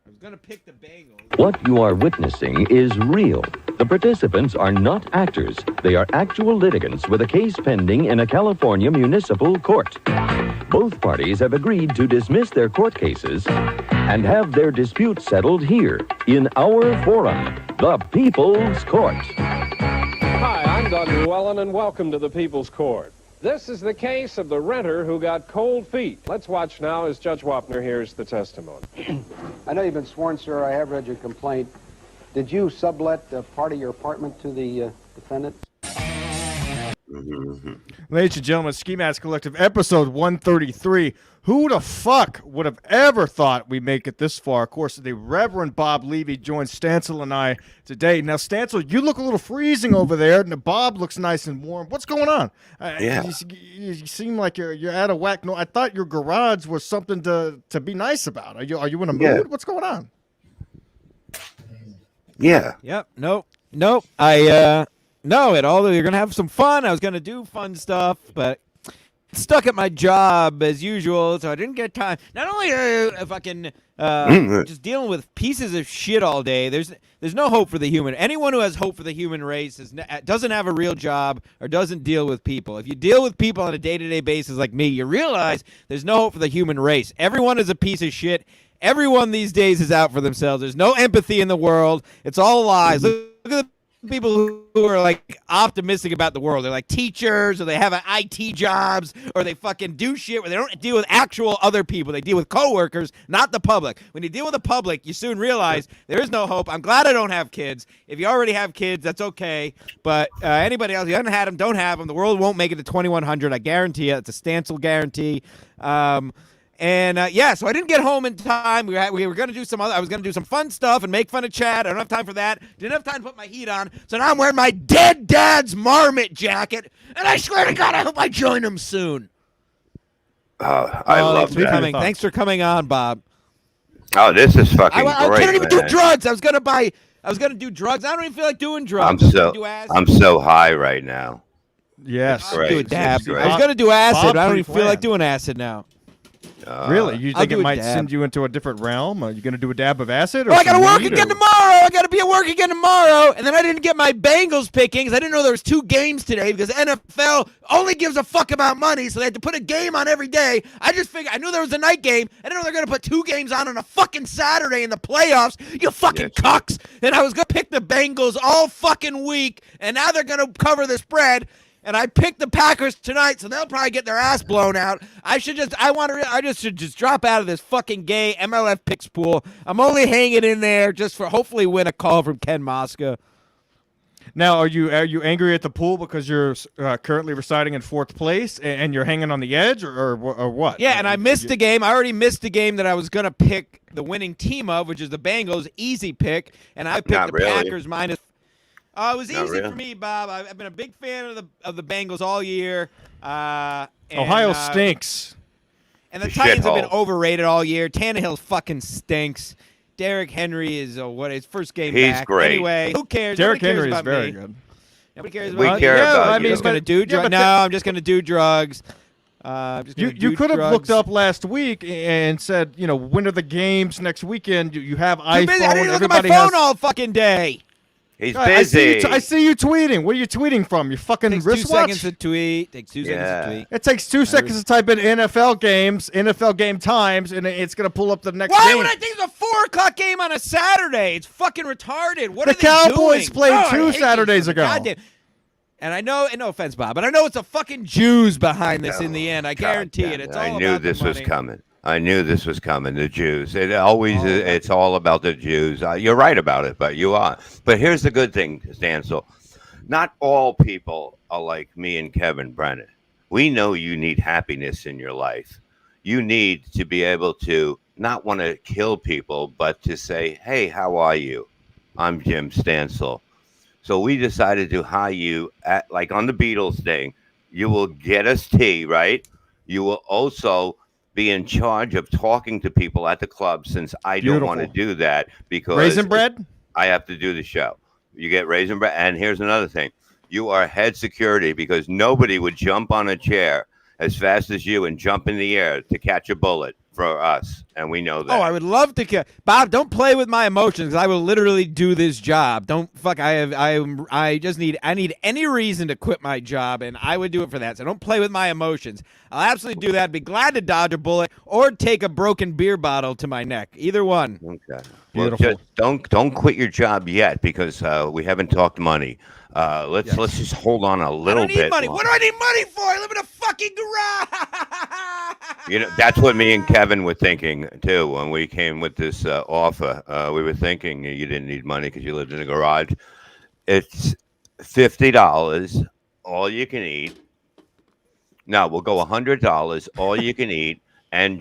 I was going to pick the Bengals. What you are witnessing is real. The participants are not actors. They are actual litigants with a case pending in a California municipal court. Both parties have agreed to dismiss their court cases and have their dispute settled here in our forum, the People's Court. Hi, I'm Doug Llewellyn, and welcome to the People's Court. This is the case of the renter who got cold feet. Let's watch now as Judge Wapner hears the testimony. I know you've been sworn, sir. I have read your complaint. Did you sublet part of your apartment to the defendant? Ladies and gentlemen, Ski Mask Collective, episode 133. Who the fuck would have ever thought we'd make it this far? Of course, the Reverend Bob Levy joins Stancil and I today. Now, Stancil, you look a little freezing over there, and Bob looks nice and warm. What's going on? Yeah. You seem like you're out of whack. No, I thought your garage was something to be nice about. Are you in a mood? Yeah. What's going on? Yeah. Yep. Nope. No, at all. You're going to have some fun. I was going to do fun stuff, but stuck at my job as usual, so I didn't get time. Not only are I fucking just dealing with pieces of shit all day, there's no hope for the human. Anyone who has hope for the human race doesn't have a real job or doesn't deal with people. If you deal with people on a day-to-day basis like me, you realize there's no hope for the human race. Everyone is a piece of shit. Everyone these days is out for themselves. There's no empathy in the world. It's all lies. Look at the people who are like optimistic about the world. They're like teachers, or they have IT jobs, or they fucking do shit where they don't deal with actual other people. They deal with coworkers, not the public. When you deal with the public, you soon realize there is no hope. I'm glad I don't have kids. If you already have kids, that's okay. But anybody else, you haven't had them, don't have them. The world won't make it to 2100. I guarantee you. It's a Stancil guarantee. So I didn't get home in time. We were going to do I was going to do some fun stuff and make fun of Chad. I don't have time for that. Didn't have time to put my heat on. So now I'm wearing my dead dad's marmot jacket. And I swear to God, I hope I join him soon. I love that. Thanks for coming on, Bob. Oh, this is fucking great. I can't even do drugs. I was going to do drugs. I don't even feel like doing drugs. I'm so high right now. Yes. I was going to do acid. I don't even feel like doing acid now. Really? You think it might send you into a different realm? Are you going to do a dab of acid? Or I got to work again tomorrow. I got to be at work again tomorrow. And then I didn't get my Bengals pickings. I didn't know there was 2 games today because NFL only gives a fuck about money, so they had to put a game on every day. I just figured, I knew there was a night game. I didn't know they're going to put 2 games on a fucking Saturday in the playoffs. You fucking cucks. And I was going to pick the Bengals all fucking week, and now they're going to cover the spread. And I picked the Packers tonight, so they'll probably get their ass blown out. I should just drop out of this fucking gay MLF picks pool. I'm only hanging in there just for hopefully win a call from Ken Mosca. Now, are you angry at the pool because you're currently residing in 4th place and you're hanging on the edge, or what? Yeah, and I missed a game. I already missed a game that I was going to pick the winning team of, which is the Bengals. Easy pick. And I picked Packers minus. It was easy for me, Bob. I've been a big fan of the Bengals all year. Ohio stinks. And the Titans have been overrated all year. Tannehill fucking stinks. Derrick Henry is his first game back. He's great. Anyway, who cares? Derrick Henry is very good. Nobody cares about me. Care about I'm just going to do drugs. No, I'm just going to do drugs. You could have looked up last week and said, when are the games next weekend? You have iPhone. I didn't look at my phone all fucking day. He's busy. I see you tweeting. What are you tweeting from? Your fucking Takes wristwatch? 2 seconds to tweet. Takes 2 seconds to tweet. It takes 2 seconds to type in NFL games, NFL game times, and it's going to pull up the next game. Why would I think it's a 4 o'clock game on a Saturday? It's fucking retarded. What are they doing? The Cowboys played 2 2 Saturdays ago. Goddamn. And I know, and no offense, Bob, but I know it's the fucking Jews behind this in the end. I guarantee it. It's all I knew about this the was money. coming. I knew this was coming. The Jews. It's all about the Jews. You're right about it, but you are. But here's the good thing, Stancil. Not all people are like me and Kevin Brennan. We know you need happiness in your life. You need to be able to not want to kill people, but to say, hey, how are you? I'm Jim Stancil. So we decided to hire you at, like on the Beatles thing. You will get us tea, right? You will also be in charge of talking to people at the club, since I don't want to do that because Raisin Bread? I have to do the show. You get Raisin Bread. And here's another thing. You are head security, because nobody would jump on a chair as fast as you and jump in the air to catch a bullet. for us, and we know that. Oh, I would love to kill Bob. Don't play with my emotions. I will literally do this job. Don't fuck. I need any reason to quit my job, and I would do it for that. So don't play with my emotions. I'll absolutely do that. Be glad to dodge a bullet or take a broken beer bottle to my neck. Either one. Okay. Beautiful. Well, just don't quit your job yet because we haven't talked money. Let's just hold on a little bit. I don't need money. longer. What do I need money for? I live in a fucking garage. That's what me and Kevin were thinking too when we came with this offer. We were thinking you didn't need money because you lived in a garage. It's $50, all you can eat. No, we'll go $100, all you can eat and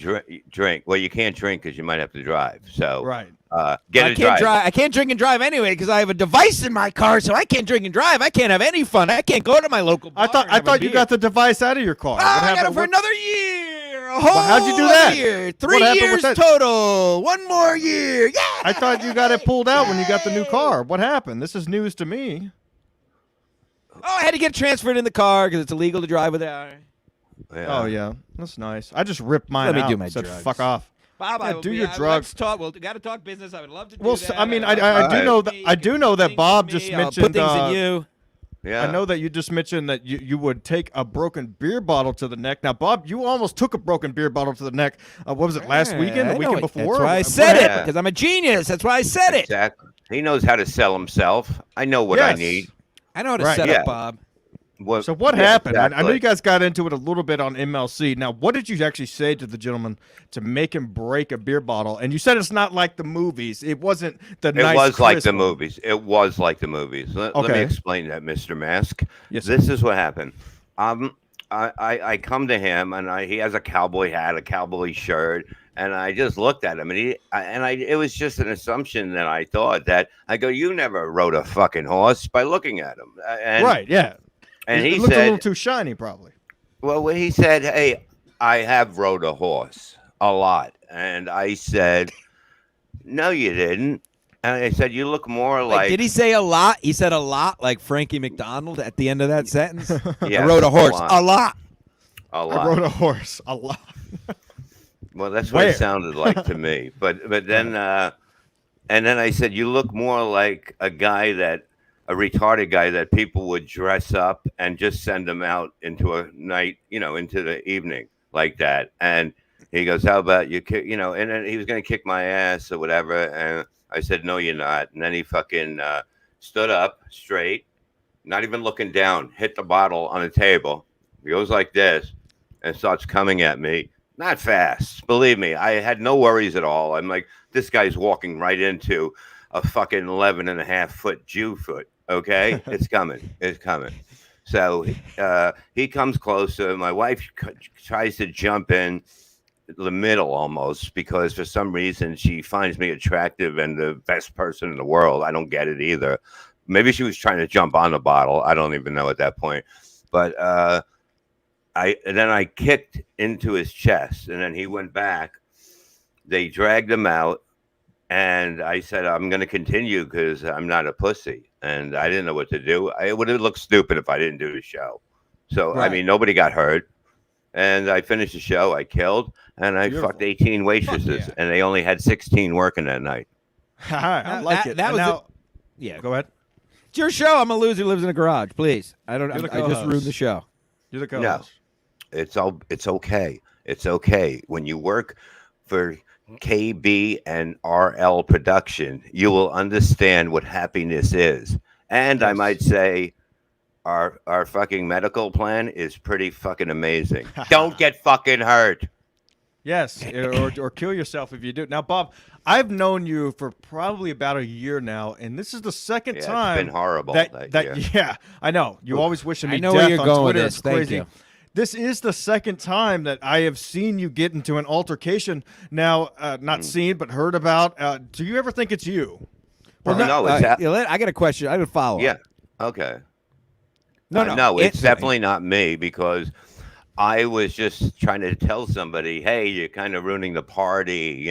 drink. Well, you can't drink because you might have to drive. So Right. Get a drive. I can't drink and drive anyway because I have a device in my car, so I can't drink and drive. I can't have any fun. I can't go to my local bar. I thought you got the device out of your car. Oh, I got it for another year. A whole how'd you do that? Year. What 3 happened with years that? total. One more year. Yeah. I thought you got it pulled out when you got the new car. What happened? This is news to me. Oh, I had to get transferred in the car because it's illegal to drive without. Oh yeah, that's nice. I just ripped mine Let me out. do my Said, drugs. Fuck off. Bob, Yeah, do your drugs. Let's talk. We'll got to talk business. I would love to do Well, that. I mean, I Alright. do know that Bob just I'll mentioned. put things in you. Yeah. I know that you just mentioned that you would take a broken beer bottle to the neck. Now, Bob, you almost took a broken beer bottle to the neck. What was it, last weekend? The I know weekend it. before? That's why I What said it happened? because I'm a genius. That's why I said it. Exactly. He knows how to sell himself. I know what I Yes. need. I know how to Right. set Yeah. up, Bob. So what Yeah, happened? I know exactly. you guys got into it a little bit on MLC. Now, what did you actually say to the gentleman to make him break a beer bottle? And you said it's not like the movies. It wasn't the It nice was like crisp the one. movies. It was like the movies. Let me Okay. explain that, Mr. Mask. Yes, This is what happened. I come to him and he has a cowboy hat, a cowboy shirt, and I just looked at him and it was just an assumption that I thought that I go, you never rode a fucking horse by looking at him. And, Right, yeah. And it he looked a little said, too shiny, probably. well, he said, hey, I have rode a horse a lot. And I said, no, you didn't. And I said, you look more like. Did he say a lot? He said a lot, like Frankie McDonald at the end of that sentence. Yes, I rode a horse. lot. A lot. A I lot. rode a horse a lot. Well, that's what Where? it sounded like to me. But then and then I said, you look more like a retarded guy that people would dress up and just send him out into a night, into the evening like that. And he goes, how about you kick, and then he was going to kick my ass or whatever. And I said, no, you're not. And then he fucking stood up straight, not even looking down, hit the bottle on the table. He goes like this and starts coming at me. Not fast. Believe me, I had no worries at all. I'm like, this guy's walking right into a fucking 11 and a half foot Jew foot. Okay? It's coming. It's coming. So he comes closer. My wife tries to jump in the middle almost because for some reason she finds me attractive and the best person in the world. I don't get it either. Maybe she was trying to jump on the bottle. I don't even know at that point. But then I kicked into his chest, and then he went back. They dragged him out, and I said, I'm going to continue because I'm not a pussy. And I didn't know what to do. It would have looked stupid if I didn't do the show. So, Right. I mean, nobody got hurt. And I finished the show. I killed, and I Beautiful. fucked 18 waitresses, yeah. and they only had 16 working that night. I like it. That And was now, Yeah. go ahead. It's your show. I'm a loser who lives in a garage. Please. I don't. You're the I just co-host. ruined the show. You're the No. co-host. It's okay. It's okay. When you work for KB and RL production, you will understand what happiness is. And I Yes. might say our fucking medical plan is pretty fucking amazing. Don't get fucking hurt. Yes, or kill yourself if you do. Now, Bob, I've known you for probably about a year now, and this is the second Yeah, time it's been horrible. that year. yeah, I know. You always wishing me I know death where you're on going with Twitter. this. It's Thank crazy. you. This is the second time that I have seen you get into an altercation. Now, not seen, but heard about. Do you ever think it's you? Well, no, it's I got a question. I got a follow. yeah. Okay. No, it's definitely not me because I was just trying to tell somebody, hey, you're kind of ruining the party,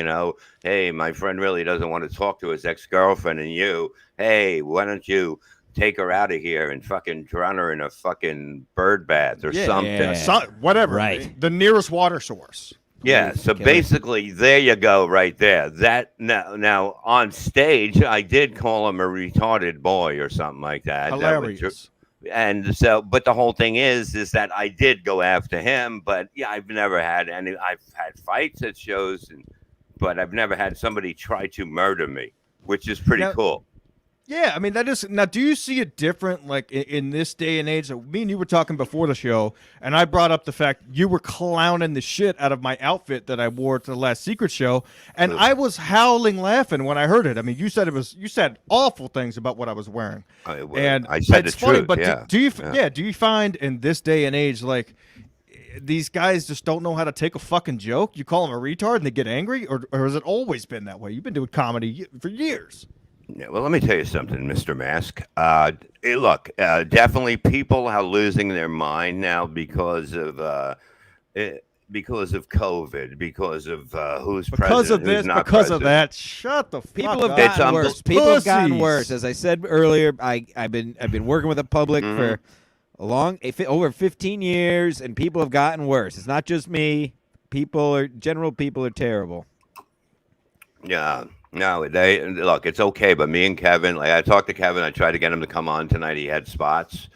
Hey, my friend really doesn't want to talk to his ex-girlfriend and you. Hey, why don't you take her out of here and fucking drown her in a fucking bird bath or something. Yeah. Whatever. Right. The nearest water source. Yeah, so basically, there you go, right there. That now on stage, I did call him a retarded boy or something like that. Hilarious. And so, but the whole thing is that I did go after him. But yeah, I've never had any. I've had fights at shows, but I've never had somebody try to murder me, which is pretty cool. Yeah, I mean, that is. Now, do you see it different, like in this day and age? Me and you were talking before the show, and I brought up the fact you were clowning the shit out of my outfit that I wore to the last Secret show, and I was howling laughing when I heard it. I mean, you said awful things about what I was wearing, and I said it's the funny, truth. but do you find in this day and age, like, these guys just don't know how to take a fucking joke? You call them a retard and they get angry, or has it always been that way? You've been doing comedy for years. Yeah, well, let me tell you something, Mr. Mask. Look, definitely people are losing their mind now because of COVID, because of who's president, this, who's not because president. of that. Shut the fuck People up. have gotten worse. People have gotten Pussies. worse. As I said earlier, I've been working with the public for over 15 years, and people have gotten worse. It's not just me. People are terrible. Yeah. No, look. It's okay, but me and Kevin, like I talked to Kevin, I tried to get him to come on tonight. He had spots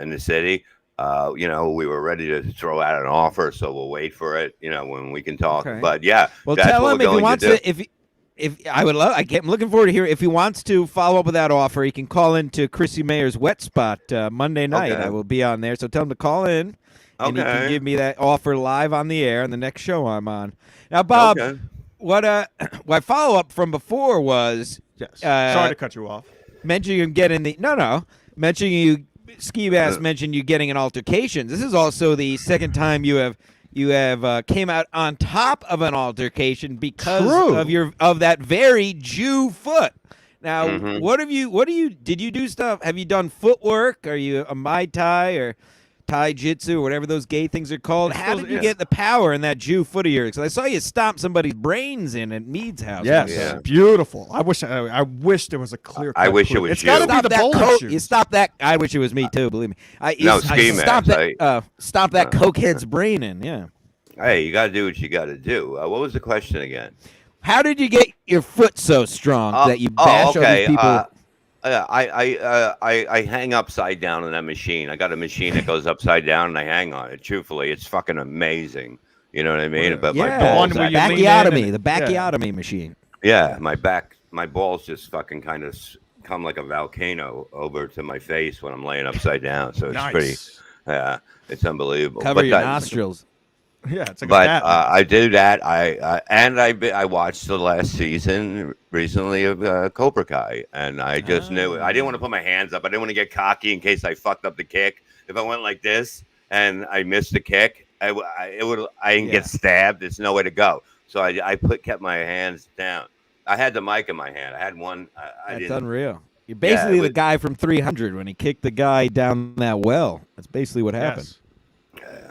in the city. We were ready to throw out an offer, so we'll wait for it. When we can talk. Okay. But yeah, Well, that's tell what him we're if he going wants to do. If I would love, I'm looking forward to hearing if he wants to follow up with that offer. He can call into Chrissy Mayer's Wet Spot Monday night. Okay. I will be on there, so tell him to call in, and he can give me that offer live on the air on the next show I'm on. Now, Bob. Okay. What follow up from before was Sorry to cut you off. mentioning him getting mentioning you Ski Mask mentioned you getting an altercation. This is also the second time you have came out on top of an altercation because of that very Jew foot. Now, did you do stuff? Have you done footwork? Are you a Mai Tai or Tai Jitsu or whatever those gay things are called? How did you get the power in that Jew foot of yours? Because I saw you stomp somebody's brains in at Mead's house. Yes, beautiful. I wish there was a clear. I wish it was It's you. got to be the bowling shoes. You stopped that. I wish it was me too. Believe me. Stomp that cokehead's brain in. Yeah. Hey, you got to do what you got to do. What was the question again? How did you get your foot so strong that you bash all these people? I hang upside down on that machine. I got a machine that goes upside down, and I hang on it. Truthfully, it's fucking amazing. You know what I mean? But my balls, the backiotomy machine. Yeah, my balls just fucking kind of come like a volcano over to my face when I'm laying upside down. So it's pretty. Yeah, it's unbelievable. Cover your nostrils. Yeah, it's like but I do that. I watched the last season recently of Cobra Kai, and I just knew I didn't want to put my hands up. I didn't want to get cocky in case I fucked up the kick. If I went like this and I missed the kick, I didn't get stabbed. There's no way to go. So I kept my hands down. I had the mic in my hand. I had one. That's unreal. You're basically the guy from 300 when he kicked the guy down that well. That's basically what happened.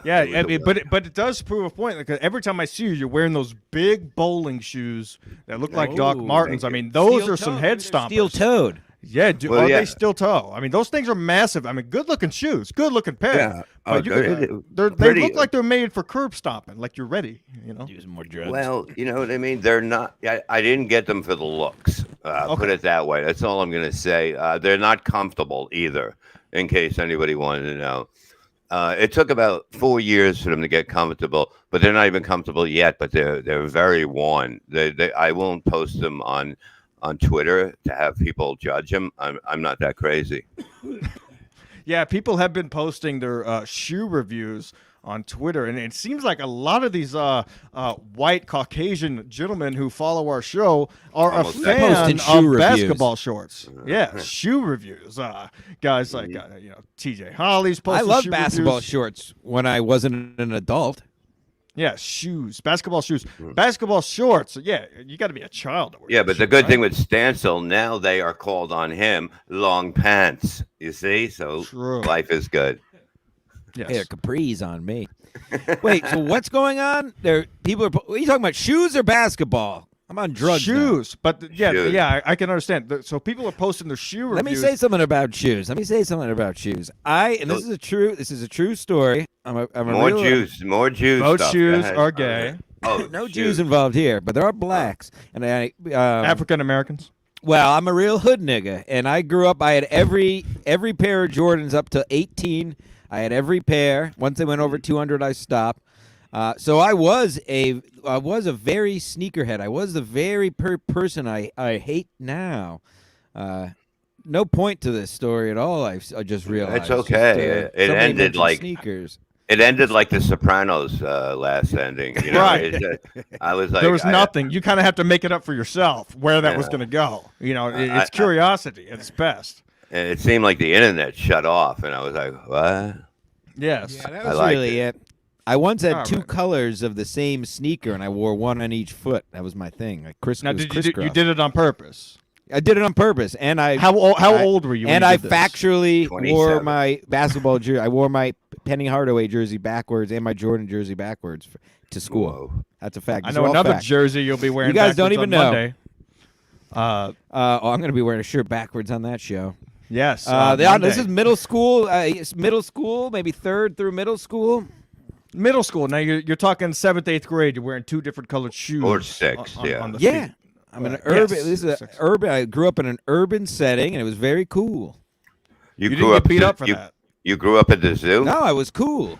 Yeah, I mean, but it does prove a point. Because every time I see you, you're wearing those big bowling shoes that look like Doc Martens. I mean, those are some head stompers. Steel-toed. Yeah, they steel toe? I mean, those things are massive. I mean, good-looking shoes, good-looking pair. Yeah. But they look like they're made for curb stomping, like you're ready, Using more drugs. Well, you know what I mean? They're not. I didn't get them for the looks. Put it that way. That's all I'm going to say. They're not comfortable either, in case anybody wanted to know. It took about 4 years for them to get comfortable, but they're not even comfortable yet. But they're very worn. I won't post them on Twitter to have people judge them. I'm not that crazy. Yeah, people have been posting their shoe reviews on Twitter, and it seems like a lot of these white Caucasian gentlemen who follow our show are a fan of basketball shorts. Yeah, shoe reviews. Guys like TJ Holly's posting. I love shoe basketball reviews. shorts when I wasn't an adult. Yeah, basketball shoes, basketball shorts. Yeah, you got to be a child to wear. Yeah, but the good thing with Stancil, now they are called on him long pants. You see, so life is good. Yes. Hey, capris on me. Wait, so what's going on? People are. What are you talking about? Shoes or basketball? I'm on drugs. Shoes, now. but I can understand. So people are posting their shoe reviews. Let me say something about shoes. This is a true story. More Jews. Both shoes are gay. Oh, No shoot. Jews involved here, but there are blacks. And I African Americans. well, I'm a real hood nigga, and I grew up. I had every pair of Jordans up to 18. I had every pair. Once they went over 200, I stopped. So I was a very sneakerhead. I was the very person I hate now. No point to this story at all. I just realized. That's okay. Just, It somebody ended mentioned like sneakers. It ended like The Sopranos last ending. You know? Right. I was like, There was nothing. You kind of have to make it up for yourself where that was Yeah. going to go. You know, it's curiosity at its best. And it seemed like the internet shut off, and I was like, what? Yes. Yeah, that I was liked really it. I once had All two right. colors of the same sneaker, and I wore one on each foot. That was my thing. Like Now, it was did you crisscross. did it on purpose? I did it on purpose, and How old were you? when And you I did this? factually 27. wore my basketball jersey. I wore my Penny Hardaway jersey backwards and my Jordan jersey backwards to school. Whoa. That's a fact. I These know are all another facts. jersey you'll be wearing. You guys don't backwards even on know. Monday. I'm going to be wearing a shirt backwards on that show. Yes. This Monday. is middle school. It's middle school, maybe third through middle school. Middle school. Now you're talking 7th, 8th grade. You're wearing two different colored shoes. Or 6, on, yeah. on the Yeah. feet. I'm in an Yes, urban. This is a six. urban. I grew up in an urban setting, and it was very cool. You didn't get beat up for that. You grew up at the zoo? No, I was cool.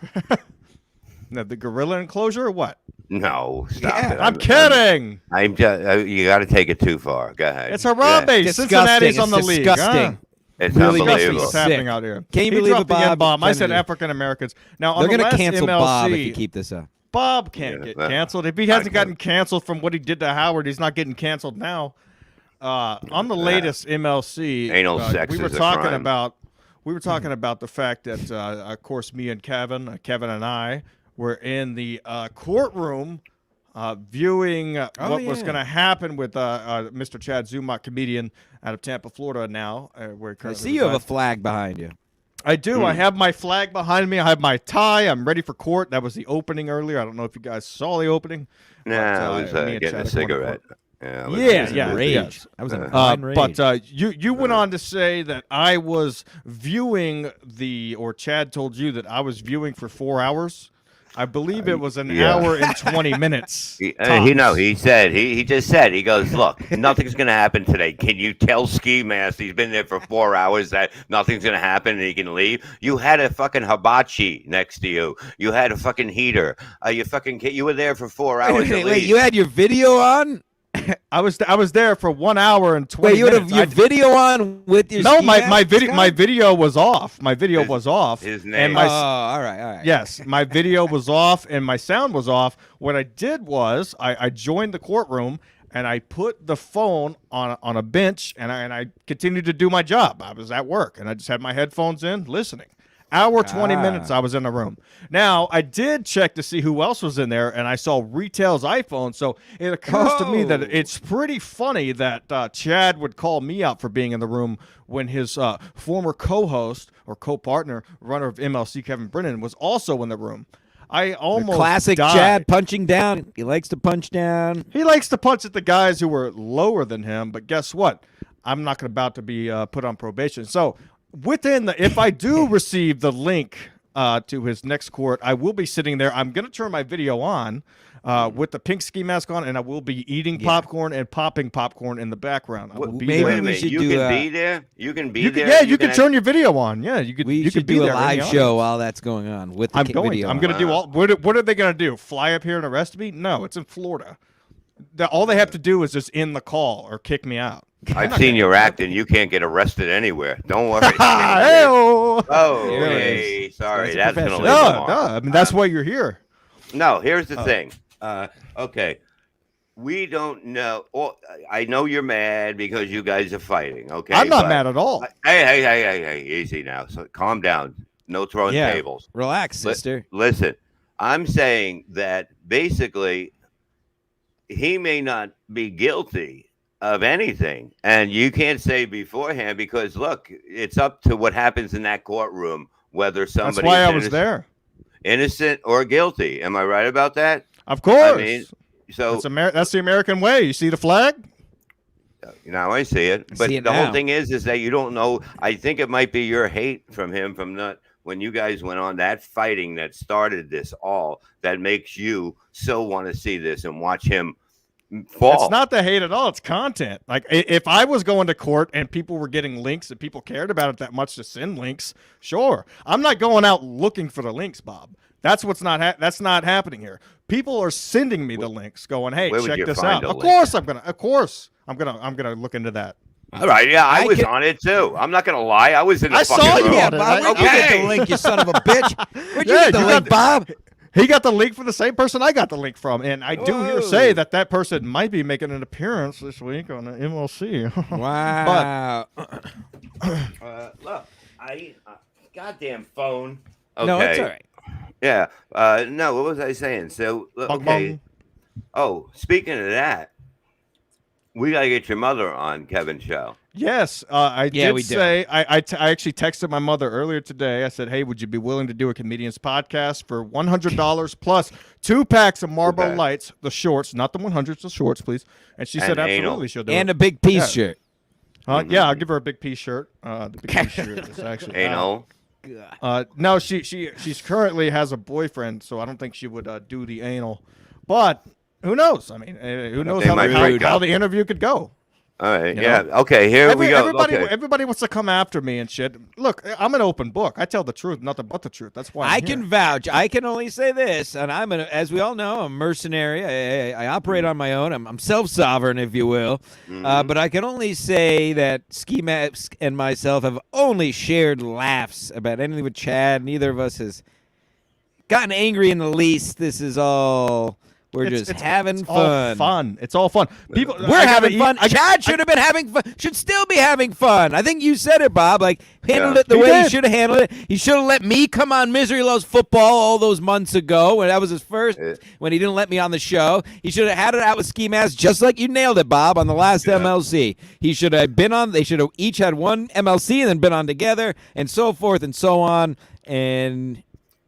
Now, the gorilla enclosure or what? No, stop Yeah, it. I'm kidding. I'm just, you got to take it too far. Go ahead. It's Harambe. Disgusting. Cincinnati's It's on the league. disgusting. It's really Disgusting unbelievable. what's happening Sick. out here. Can you He believe dropped it, the Bob? N-bomb. I said Kennedy. African Americans. Now, on They're the going to last cancel MLC, Bob if you keep this up. Bob can't Yeah, get well, canceled. If he hasn't I gotten canceled from what he did to Howard, he's not getting canceled now. On the latest MLC, Anal sex we were is a talking crime. about the fact that, of course, me and Kevin and I were in the courtroom viewing what was yeah. going to happen with Mr. Chad Zumach, comedian out of Tampa, Florida. Now, where he I currently see you have a resides. flag behind you. I do. I have my flag behind me. I have my tie. I'm ready for court. That was the opening earlier. I don't know if you guys saw the opening. Nah, I was me and getting Chad a are going to cigarette. court. Yeah, I was Yeah, getting yeah, a- Rage. yes. I was in a fine rage. But you went on to say that I was viewing or Chad told you that I was viewing for 4 hours. I believe it was an yeah. hour and 20 minutes. He tops. said, he just said, he goes, look, nothing's going to happen today. Can you tell Ski Mask he's been there for 4 hours that nothing's going to happen and he can leave? You had a fucking hibachi next to you. You had a fucking heater. You were there for 4 hours at Wait, least. you had your video on? I was there for 1 hour and 20 Wait, you had minutes. your video on with your No, ski my mask, video Scott? my video was off. My video was off. his And name. my Oh, all right. Yes, my video was off and my sound was off. What I did was I joined the courtroom and I put the phone on a bench and I continued to do my job. I was at work and I just had my headphones in listening. Hour 20 minutes I was in the room. Now, I did check to see who else was in there and I saw Retail's iPhone. So it occurs to me that Oh. it's pretty funny that Chad would call me out for being in the room when his former co-host or co-partner, runner of MLC, Kevin Brennan, was also in the room. I almost Classic died. Chad punching down. He likes to punch down. He likes to punch at the guys who were lower than him, but guess what? I'm not about to be put on probation. So if I do receive the link to his next court, I will be sitting there. I'm going to turn my video on with the pink ski mask on, and I will be eating popcorn and popping popcorn in the background. I will be Maybe there. Wait a we minute. should You do can a- be there? You can be You there? can, yeah, you can can turn your video on. Yeah, you could. We you should could be do a there in the live audience. show while that's going on with the I'm going. video. I'm going to do all. What are they going to do? Fly up here and arrest me? No, it's in Florida. All they have to do is just end the call or kick me out. I've seen your acting. You can't get arrested anywhere. Don't worry. Hey-o. Oh, There it hey, sorry. That's That's going to professional. leave a No, mark. I mean that's why you're here. No, here's the thing. Okay. We don't know. Well, I know you're mad because you guys are fighting. Okay. I'm not but- mad at all. Hey, easy now. So calm down. No throwing Yeah. tables. Relax, Li- sister. Listen, I'm saying that basically he may not be guilty of anything. And you can't say beforehand because, look, it's up to what happens in that courtroom, whether That's somebody why is I was there. innocent or guilty. Am I right about that? Of course. I mean, so That's the American way. You see the flag? now I see it. But see it the now. whole thing is that you don't know. I think it might be your hate from him from not when you guys went on, that fighting that started this all, that makes you so want to see this and watch him fall. It's not the hate at all. It's content. Like if I was going to court and people were getting links and people cared about it that much to send links, sure. I'm not going out looking for the links, Bob. That's what's not that's not happening here. People are sending me the links, going, "Hey, Where would check you this find out." a Of link? course, I'm gonna look into that. All right, yeah, I was can- on it too. I'm not gonna lie, I was in the I fucking saw you room. Yeah, on it. Bob, where'd you get Okay. the link, you son of a bitch? Where'd you Yeah, get the you link, got- Bob? He got the link from the same person I got the link from, and I do hear say Whoa. that person might be making an appearance this week on the MLC. Wow. Look, goddamn phone. Okay. No, it's all right. Yeah. No, what was I saying? So, Bong, okay. bong. Oh, speaking of that, we gotta get your mother on Kevin's show. Yes, I Yeah, did we do. say I actually texted my mother earlier today. I said, "Hey, would you be willing to do a comedian's podcast for $100 plus 2 packs of Marlboro Okay. Lights, the shorts, not the 100s, the shorts, please?" And she said, And anal. "Absolutely, she'll do And it." a big piece Yeah. shirt. Yeah, I'll give her a big piece shirt. The big piece shirt is actually Anal. no, she's currently has a boyfriend, so I don't think she would do the anal. But who knows? I mean, who knows They might break how up. the interview could go. All right. You Yeah. know? Okay. Here we go. Everybody wants to come after me and shit. Look, I'm an open book. I tell the truth, nothing but the truth. That's why I'm I here. can vouch. I can only say this, and as we all know, I'm a mercenary. I operate on my own. I'm self-sovereign, if you will. But I can only say that Ski Mask and myself have only shared laughs about anything with Chad. Neither of us has gotten angry in the least. This is all. We're just having all fun. fun. It's all fun. People, We're having fun. Chad should have been having fun. Should still be having fun. I think you said it, Bob. Like handled Yeah. it the He way he did. should have handled it. He should have let me come on Misery Loves Football all those months ago when that was his first. When he didn't let me on the show, he should have had it out with Ski Mask, just like you nailed it, Bob, on the last MLC. He should have been on. They should have each had one MLC and then been on together, and so forth and so on. And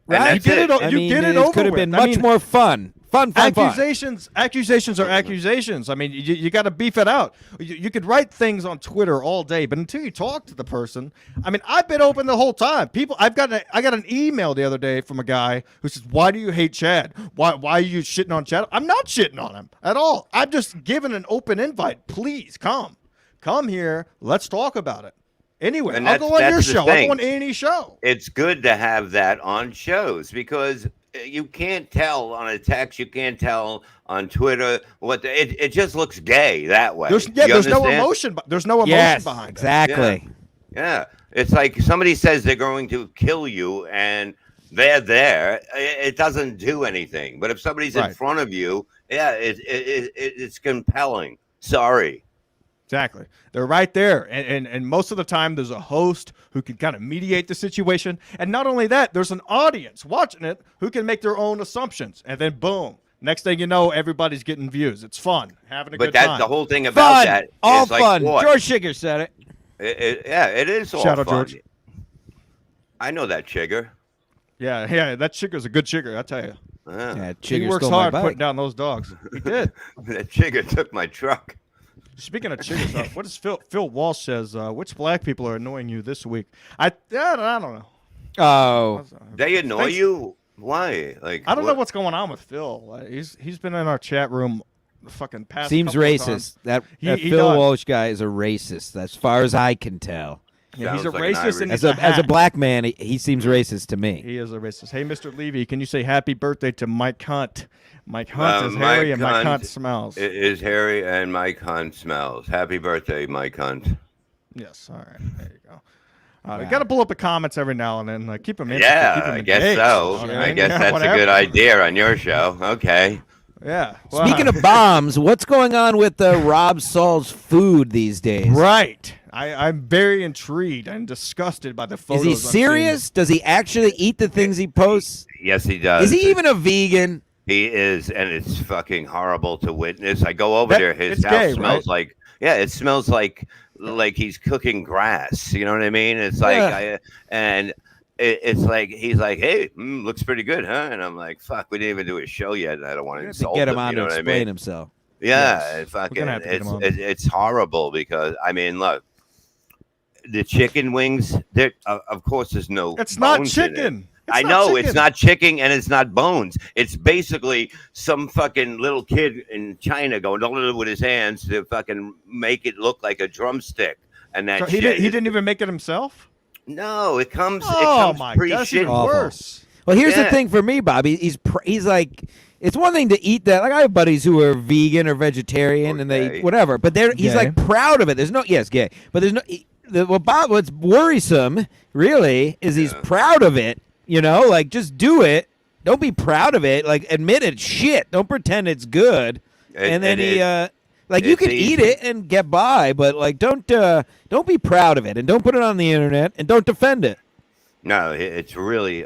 right, that's You get it. it. o- I You mean, get it it over could have with. been I much mean, more fun. Fun. Accusations are accusations. I mean, you got to beef it out. You could write things on Twitter all day, but until you talk to the person, I mean, I've been open the whole time. I got an email the other day from a guy who says, "Why do you hate Chad? Why are you shitting on Chad?" I'm not shitting on him at all. I'm just giving an open invite. Please come here. Let's talk about it. Anyway, And I'll go on your that's the show. I'll thing. go on any show. It's good to have that on shows because you can't tell on a text. You can't tell on Twitter it just looks gay that way. There's You no understand? emotion. There's no emotion Yes, behind it. exactly. Yeah, it's like somebody says they're going to kill you and they're there. It doesn't do anything. But if somebody's in Right. front of you, yeah, it's compelling. Sorry. Exactly. They're right there. And most of the time, there's a host who can kind of mediate the situation. And not only that, there's an audience watching it who can make their own assumptions. And then, boom, next thing you know, everybody's getting views. It's fun, having a But good that's time. the whole thing about Fun. that. All is like fun. what? George Schigger said it. Yeah, it is all Shout out, fun. George. I know that Chigger. Yeah, that chicker's a good chicker, I tell you. Yeah. Yeah, He Chigger works stole my hard bike. putting down those dogs. He did. That Chigger took my truck. Speaking of chickers, what does Phil Walsh says? Which black people are annoying you this week? I don't know. Oh, They annoy you? Why? Like I don't know what's going on with Phil. He's been in our chat room the fucking past. seems couple of racist. times. That He Phil does. Walsh guy is a racist, as far as I can tell. Yeah, he's a Sounds like an racist and Irish- he's As a hack. black man, he seems racist to me. He is a racist. Hey, Mr. Levy, can you say happy birthday to Mike Hunt? Mike Hunt is Mike hairy and Mike Hunt Hunt smells. It is Harry and Mike Hunt smells. Happy birthday, Mike Hunt. Yes, all right. There you go. We got to pull up the comments every now and then. Keep them in. Yeah, I guess so. I guess that's a good idea on your show. Okay. Yeah. Well, Speaking of bombs, what's going on with Rob Saul's food these days? right. I'm very intrigued and disgusted by the Is photos. he I'm seeing. serious? Does he actually eat the things he posts? Yes, he does. Is he even a vegan? He is, and it's fucking horrible to witness. I go over That- there. His it's house gay, smells right? like, yeah, it smells like he's cooking grass. You know what I mean? It's like, Yeah. it's like he's like, hey, looks pretty good, huh? And I'm like, fuck, we didn't even do a show yet. And I don't want to To insult get him him. on You know to what I explain mean? himself. Yeah, Yes. it's fucking, We're gonna have to get him on. it's horrible because I mean, look, the chicken wings. There, of course, there's no. It's not bones in it. chicken. I know it's not chicken and it's not bones. It's basically some fucking little kid in China going with his hands to fucking make it look like a drumstick. And that So shit. he didn't even make it himself. No, it comes. Oh it comes my god, that's even Awful. worse. Well, here's the Yeah. thing for me, Bobby. He's like, it's one thing to eat that. Like I have buddies who are vegan or vegetarian, and they gay. whatever. But he's Gay. like proud of it. There's no gay, but there's no. What's worrisome really is he's proud of it. You know, like just do it. Don't be proud of it. Like admit it's shit. Don't pretend it's good. And then you can eat easy. it and get by, but like don't be proud of it and don't put it on the internet and don't defend it. No, it's really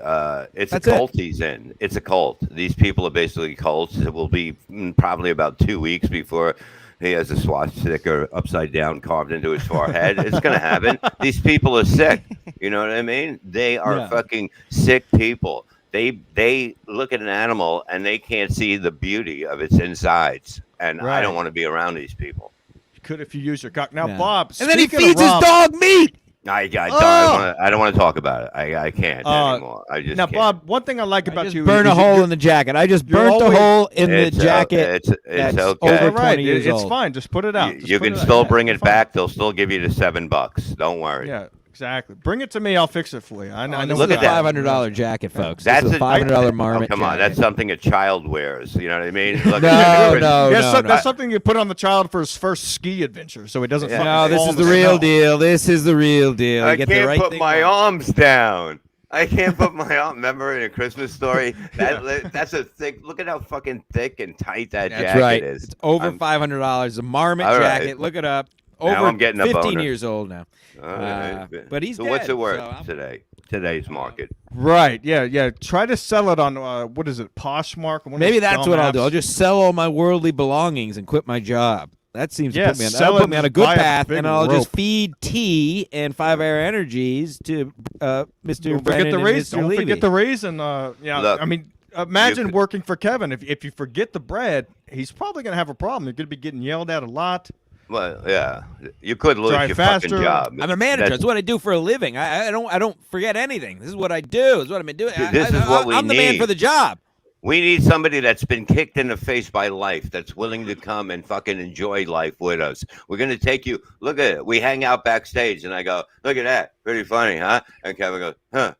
it's That's a cult he's in. It's a cult. These people are basically cults. It will be probably about 2 weeks before he has a swastika upside down carved into his forehead. It's going to happen. These people are sick. You know what I mean? They are fucking sick people. They look at an animal and they can't see the beauty of its insides. And I don't want to be around these people. You could if you use your cock. Now, Yeah. Bob, And then he speaking of feeds his Rob- dog meat. I Oh! don't want to talk about it. I can't anymore. I just Now, can't. Bob, one thing I like I about just you burn a is hole you're- in the jacket. I just you're burnt a always- hole in the It's, jacket. it's that's okay. over All right, 20 years it's old. fine. Just put it out. Just You put can it out. still Yeah, bring it's it fine. back. They'll still give you the $7. Don't worry. Yeah, exactly. Bring it to me. I'll fix it for you. I know. This Look is at a that. $500 jacket, folks. That's this is a $500 marmot. Come on, jacket. that's something a child wears. You know what I mean? Look, No. That's something you put on the child for his first ski adventure, so he doesn't. Yeah. fucking No, this fall is in the the real snow. deal. This is the real deal. I You get the can't right put thing my on. arms down. I can't put my arm. Remember in A Christmas Story? That's a thick. Look at how fucking thick and tight that That's jacket right. is. It's over I'm- $500. A marmot All right. jacket. Look it up. Now Over I'm getting a 15 boner. years old now. All right. But he's so what's dead, it worth so I'm- today? Today's market. Right. Yeah. Try to sell it on what is it? Poshmark. One of Maybe those that's dumb what I'll do. apps. I'll just sell all my worldly belongings and quit my job. That seems to Yeah, put me on, sell that'll it put me on a and good buy a path, big and I'll just rope. feed tea and 5-Hour Energies to Mr. Don't Brennan forget the and raise. Mr. Don't Levy. forget the raisin. Yeah. Look, I mean, imagine could- working for Kevin. If you forget the bread, he's probably going to have a problem. You're going to be getting yelled at a lot. Well, yeah, you could lose Drive your faster. fucking job. I'm a manager. That's- That's what I do for a living. I don't forget anything. This is what I do. This is what I've been doing. This is what we I'm the man need. for the job. We need somebody that's been kicked in the face by life, that's willing to come and fucking enjoy life with us. We're going to take you. Look at it. We hang out backstage, and I go, look at that. Pretty funny, huh? And Kevin goes, huh.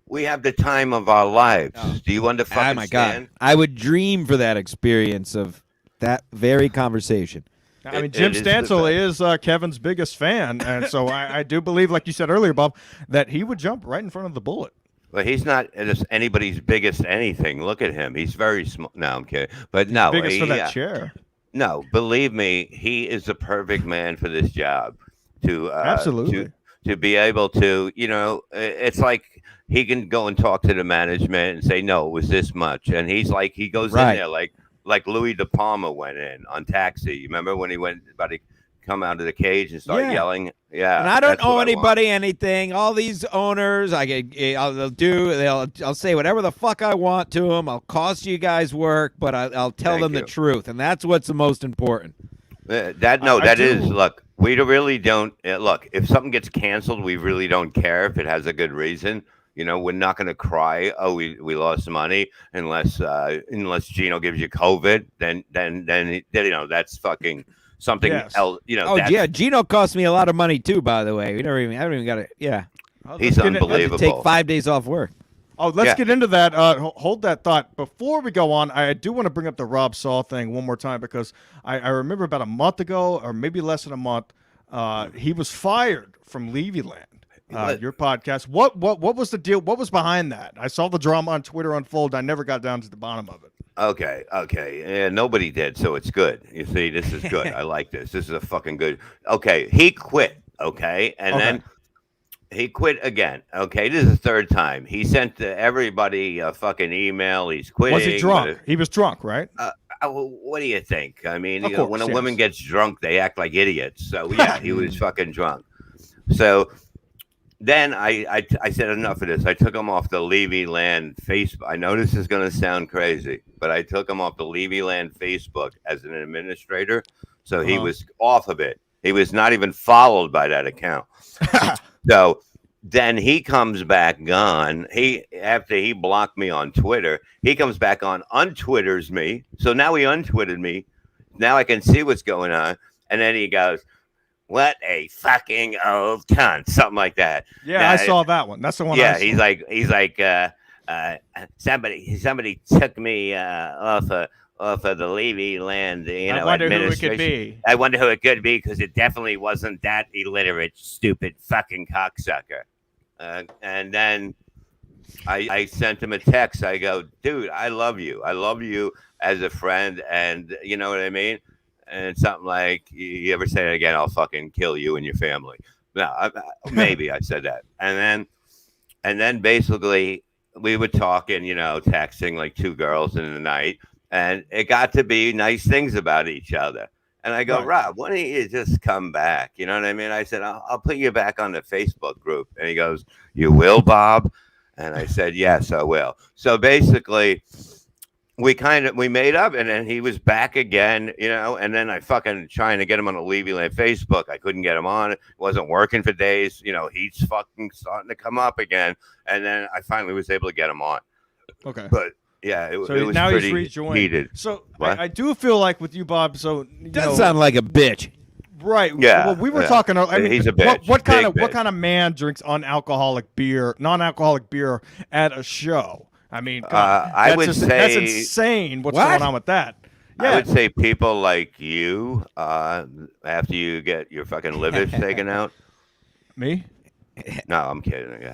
We have the time of our lives. Do you understand? Oh my God. I would dream for that experience of that very conversation. I mean, It Jim is the Stansel is Kevin's biggest fan, and so I do believe, like you said earlier, Bob, that he would jump right in front of the bullet. Well, he's not anybody's biggest anything. Look at him. He's very small. No, I'm kidding. But no. Biggest for that yeah. chair. No, believe me, he is the perfect man for this job. Absolutely. To be able to, it's like he can go and talk to the management and say, no, it was this much. And he's like, he goes Right. in there like Louis De Palma went in on Taxi. You remember when he went about to come out of the cage and start Yeah. yelling? Yeah. And I don't that's what owe I want. anybody anything. All these owners, I'll say whatever the fuck I want to them. I'll cost you guys work, but I'll tell Thank them the you. truth, and that's what's the most important. That do. is look. We really don't look. If something gets canceled, we really don't care if it has a good reason. We're not going to cry. Oh, we lost money unless Gino gives you COVID. Then that's fucking something Yes. else. Oh that's, yeah, Gino cost me a lot of money too. By the way, I haven't even got it. Yeah, he's Let's get in- I had to unbelievable. take 5 days off work. Oh, let's Yeah. get into that. Hold that thought. Before we go on, I do want to bring up the Rob Saul thing one more time because I remember about a month ago, or maybe less than a month, he was fired from Levyland, your podcast. What was the deal? What was behind that? I saw the drama on Twitter unfold. I never got down to the bottom of it. Okay. Yeah, nobody did, so it's good. You see, this is good. I like this. This is a fucking good. Okay, he quit. Okay, and then he quit again. Okay, this is the third time. He sent to everybody a fucking email. He's quitting. Was he drunk? He was drunk, right? What do you think? I mean, Of course, when a yes. woman gets drunk, they act like idiots. So yeah, he was fucking drunk. So then I said enough of this. I took him off the Levyland Facebook. I know this is going to sound crazy, but I took him off the Levyland Facebook as an administrator. So he was off of it. He was not even followed by that account. So then he comes back on. After he blocked me on Twitter, he comes back on, untwitters me. So now he untwittered me. Now I can see what's going on. And then he goes, "What a fucking old cunt," something like that. Yeah, now, I saw that one. That's the one. Yeah, I saw. he's like somebody took me off of the Levy land. I wonder who it could be. I wonder who it could be, because it definitely wasn't that illiterate, stupid fucking cocksucker. And then I sent him a text. I go, "Dude, I love you. I love you as a friend, and you know what I mean." And something like, "You ever say it again, I'll fucking kill you and your family." No, maybe I said that. And then basically we were talking, texting like two girls in the night, and it got to be nice things about each other. And I go, Right. "Rob, why don't you just come back?" You know what I mean? I said, I'll put you back on the Facebook group. And he goes, "You will, Bob?" And I said, "Yes, I will." So basically, we made up, and then he was back again, and then I fucking trying to get him on the Levy Land Facebook. I couldn't get him on. It wasn't working for days. He's fucking starting to come up again. And then I finally was able to get him on. Okay. But yeah, it was now pretty he's rejoined. heated. So What? I do feel like with you, Bob. So Does sound like a bitch. right. Yeah, Well, we were yeah. talking. I mean, He's a bitch. What kind Big of bitch. man drinks non-alcoholic beer at a show? I mean, God, I would that's say insane. What's What? going on with that? I Yeah. would say people like you, after you get your fucking livers taken out. Me? No, I'm kidding.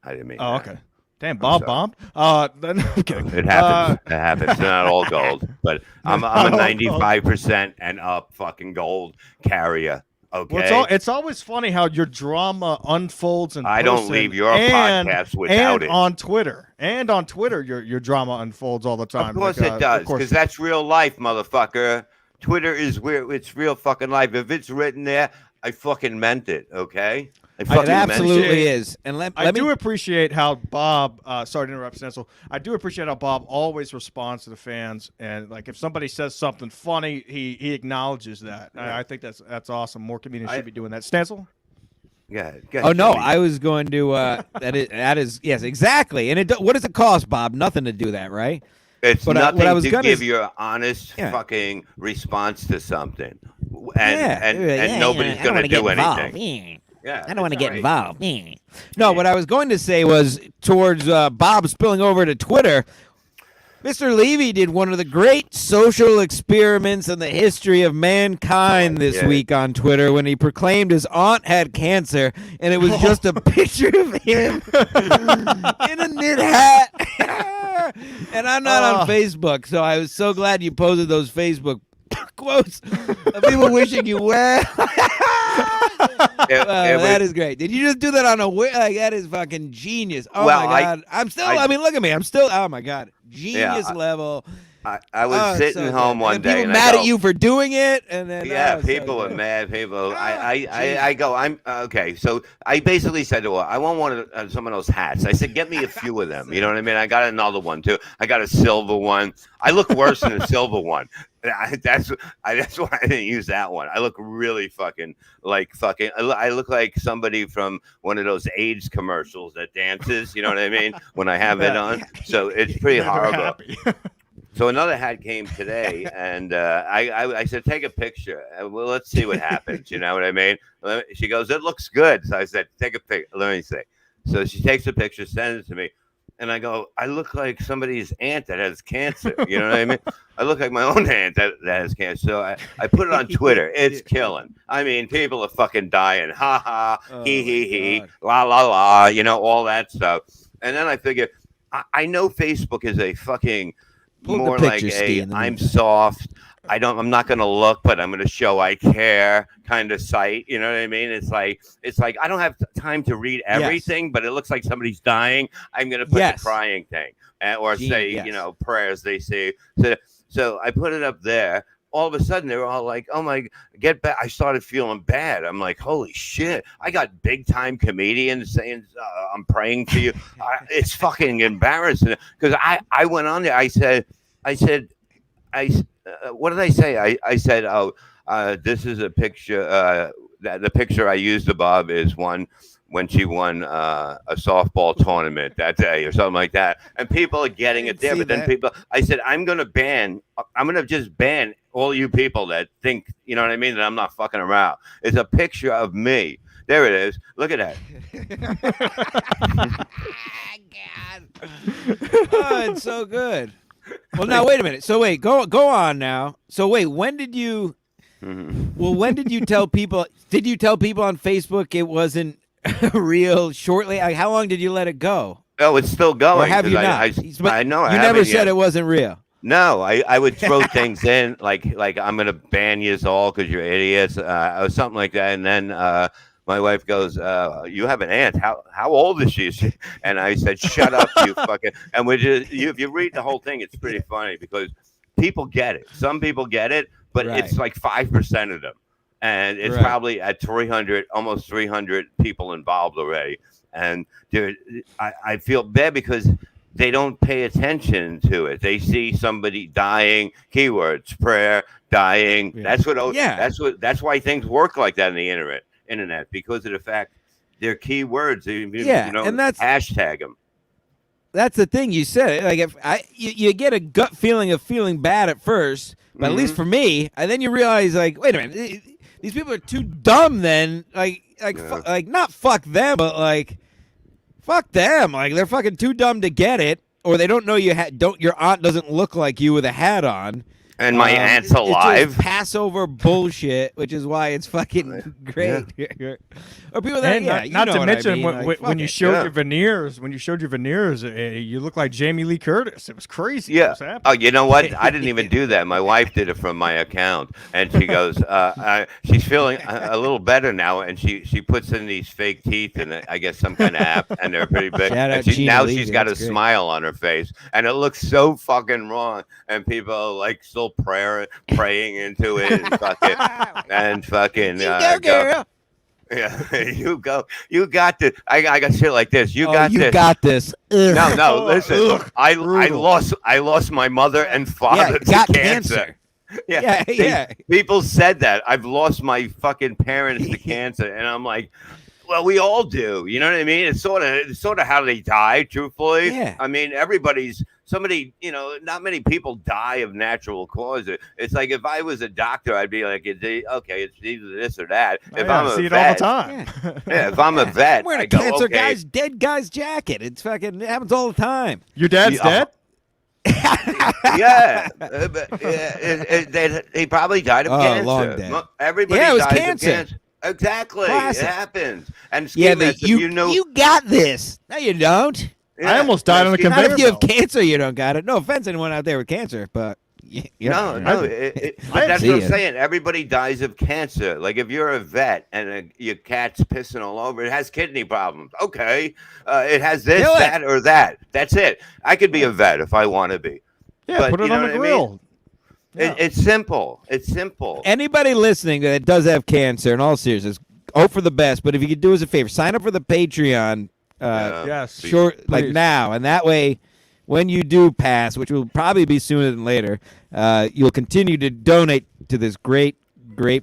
I didn't mean Oh, that. okay. Damn, Bob sorry. bombed. Then I'm kidding. It happens. It happens. It's not all gold, but I'm a 95% and up fucking gold carrier. Okay. Well, it's always funny how your drama unfolds in I don't person leave your and, podcast without and it. on Twitter. And on Twitter, your drama unfolds all the time. Of course Like, it does, of course. because that's real life, motherfucker. Twitter is where it's real fucking life. If it's written there, I fucking meant it. Okay. I It fucking meant absolutely is. And let I me do appreciate how Bob. Sorry to interrupt, Stencil. I do appreciate how Bob always responds to the fans, and like if somebody says something funny, he acknowledges that. I think that's awesome. More comedians should be doing that. Stencil. Yeah. Oh no, I was going to. That is yes, exactly. And what does it cost, Bob? Nothing to do that, right? It's But nothing what I was to gonna give s- your honest Yeah. fucking response to something, Yeah, and nobody's I don't going wanna to get do involved. anything. Yeah, I don't want to it's get all right. involved. No, what I was going to say was towards Bob spilling over to Twitter. Mr. Levy did one of the great social experiments in the history of mankind this Yeah. week on Twitter when he proclaimed his aunt had cancer, and it was just a picture of him in a knit hat. And I'm not on Facebook, so I was so glad you posted those Facebook quotes of people wishing you well. That is great. Did you just do that on a like? That is fucking genius. Oh Well, my god, I'm still. I mean, look at me. I'm still. Oh my god, genius level. I was sitting so home good. one and day, people and mad I go, at you for doing it, and then Yeah, oh, so people are good. mad. People, Jesus. I go, I'm okay. So I basically said to her, I want one of some of those hats. I said, get me a few of them. You know what I mean? I got another one too. I got a silver one. I look worse than a silver one. That's why I didn't use that one. I look really fucking. I look like somebody from one of those AIDS commercials that dances. You know what I mean? When I have it on, so it's pretty Never horrible. happy. So another hat came today, and I said, take a picture. Well, let's see what happens. You know what I mean? She goes, it looks good. So I said, take a picture. Let me see. So she takes a picture, sends it to me. And I go, I look like somebody's aunt that has cancer. You know what I mean? I look like my own aunt that has cancer. So I put it on Twitter. It's killing. I mean, people are fucking dying. Ha ha, he, God. la la la, all that stuff. And then I figure, I know Facebook is a fucking Pull the more like picture, Steve, a in the I'm meantime. soft. I'm not gonna look, but I'm gonna show I care kind of site. You know what I mean? It's like I don't have time to read everything, but it looks like somebody's dying. I'm gonna put Yes. the crying thing, or say yes. prayers they say. So I put it up there. All of a sudden, they were all like, "Oh my, get back!" I started feeling bad. I'm like, "Holy shit!" I got big time comedians saying, "I'm praying for you." It's fucking embarrassing because I went on there. I said, what did I say? I said, oh, This is a picture. The picture I used of Bob is one when she won a softball tournament that day or something like that. And people are getting it there. But then I said, I'm going to just ban all you people that think, you know what I mean, that I'm not fucking around. It's a picture of me. There it is. Look at that. God. Oh, it's so good. Well, now, wait a minute. So, wait, go on now. So, wait, when did you... Well, when did you tell people? Did you tell people on Facebook it wasn't real shortly? Like, how long did you let it go? Oh, it's still going. Or have you not? I know. You never said it wasn't real. No, I would throw things in like I'm gonna ban you all because you're idiots or something like that, and then my wife goes, "You have an aunt. How old is she?" And I said, "Shut up, you fucking." And if you read the whole thing, it's pretty funny because people get it. Some people get it. But it's like 5% of them. And it's probably at 300, almost 300 people involved already. And dude, I feel bad because they don't pay attention to it. They see somebody dying, keywords, prayer, dying. Yeah. That's why things work like that on the internet because of the fact they're keywords. And that's hashtag them. That's the thing you said. Like if you get a gut feeling of feeling bad at first. But at least for me, and then you realize, like, wait a minute, these people are too dumb. Then, not fuck them, but like, fuck them. Like they're fucking too dumb to get it, or they don't know your aunt doesn't look like you with a hat on. And my aunt's alive. It's just Passover bullshit, which is why it's fucking great. Yeah. Or people that, not to mention when you showed your veneers, you look like Jamie Lee Curtis. It was crazy. Yeah. Oh, you know what? I didn't even do that. My wife did it from my account, and she goes, she's feeling a little better now, and she puts in these fake teeth in, I guess, some kind of app, and they're pretty big. And she's got a smile on her face, and it looks so fucking wrong, and people are like still praying into it and fucking you go, girl. Yeah, you got this. I got shit like this. You got this. Ugh. No, listen. I lost my mother and father to cancer. Yeah. People said that. I've lost my fucking parents to cancer, and I'm like, well, we all do. You know what I mean? It's sort of how they die, truthfully. Yeah. I mean, not many people die of natural causes. It's like if I was a doctor, I'd be like, okay, it's either this or that. If I'm a see vet, it all the time. Yeah, if I'm a vet, I'm wearing a cancer dead guy's jacket. It happens all the time. Your dad's dead? Yeah. He probably died of cancer. Long dead. Everybody it was dies cancer. of cancer. Exactly. Classic. It happens. And you got this. No, you don't. Yeah. I almost died on a conveyor belt. Not if you have belt. cancer, you don't got it. No offense to anyone out there with cancer, but no. But that's what I'm saying. Everybody dies of cancer. Like if you're a vet and your cat's pissing all over, it has kidney problems. Okay, it has this, that, or that. That's it. I could be a vet if I want to be. Yeah, but put it on the grill. I mean? Yeah. It's simple. It's simple. Anybody listening that does have cancer, in all seriousness, hope for the best. But if you could do us a favor, sign up for the Patreon. Yes, short, like now, and that way, when you do pass, which will probably be sooner than later, you'll continue to donate to this great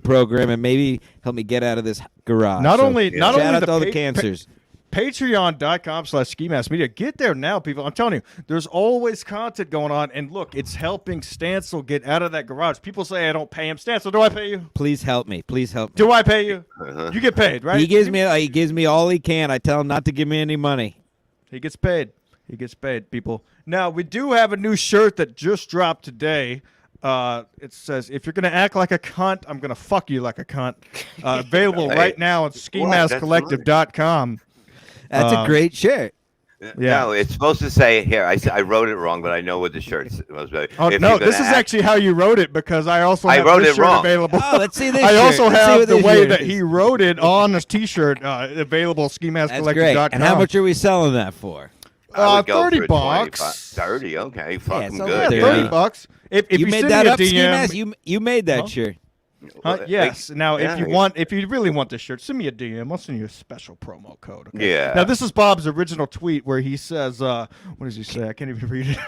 program and maybe help me get out of this garage. Not only shout out to all the cancers. Patreon.com/SkiMaskMedia. Get there now, people. I'm telling you, there's always content going on. And look, it's helping Stancil get out of that garage. People say I don't pay him. Stancil, do I pay you? Please help me. Do I pay you? You get paid, right? He gives me all he can. I tell him not to give me any money. He gets paid. People. Now, we do have a new shirt that just dropped today. It says, if you're going to act like a cunt, I'm going to fuck you like a cunt. Available right now at skimaskcollective.com. That's a great shirt. Yeah. No, it's supposed to say here. I wrote it wrong, but I know what the shirt was. Oh no, this is actually how you wrote it because I also have wrote this it shirt wrong. Available. Oh, let's see this. I also have the way that is. he wrote it on his T-shirt available. SkiMaskCollective.com. And how much are we selling that for? $30. 30. Okay, fucking good. Yeah, $30. If you made that up, DM, you made that shirt. Yes. Now, if you really want this shirt, send me a DM. I'll send you a special promo code. Okay? Yeah. Now, this is Bob's original tweet where he says, "What does he say? I can't even read it."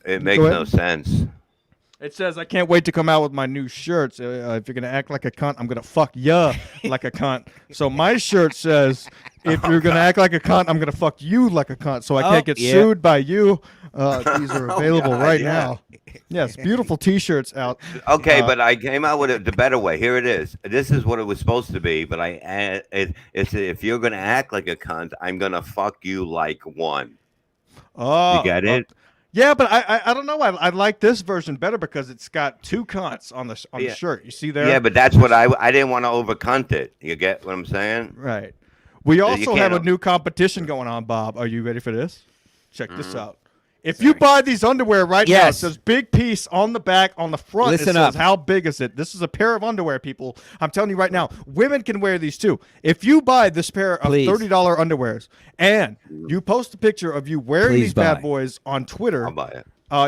It makes no sense. It says, I can't wait to come out with my new shirts. If you're going to act like a cunt, I'm going to fuck ya like a cunt. So my shirt says, if you're going to act like a cunt, I'm going to fuck you like a cunt. So I can't get sued by you. These are available right now. Yes, beautiful T-shirts out. Okay, but I came out with it the better way. Here it is. This is what it was supposed to be, but it's if you're going to act like a cunt, I'm going to fuck you like one. Oh, you get it? Yeah, but I don't know. I like this version better because it's got two cunts on the shirt. You see there? Yeah, but that's what I didn't want to overcunt it. You get what I'm saying? Right. We also have a can't- new competition going on, Bob. Are you ready for this? Check this out. If you buy these underwear right now, it says big piece on the back, on the front. Listen it says up. how big is it? This is a pair of underwear, people. I'm telling you right now, women can wear these too. If you buy this pair of $30 underwears and you post a picture of you wearing these bad boys on Twitter, I'll buy it.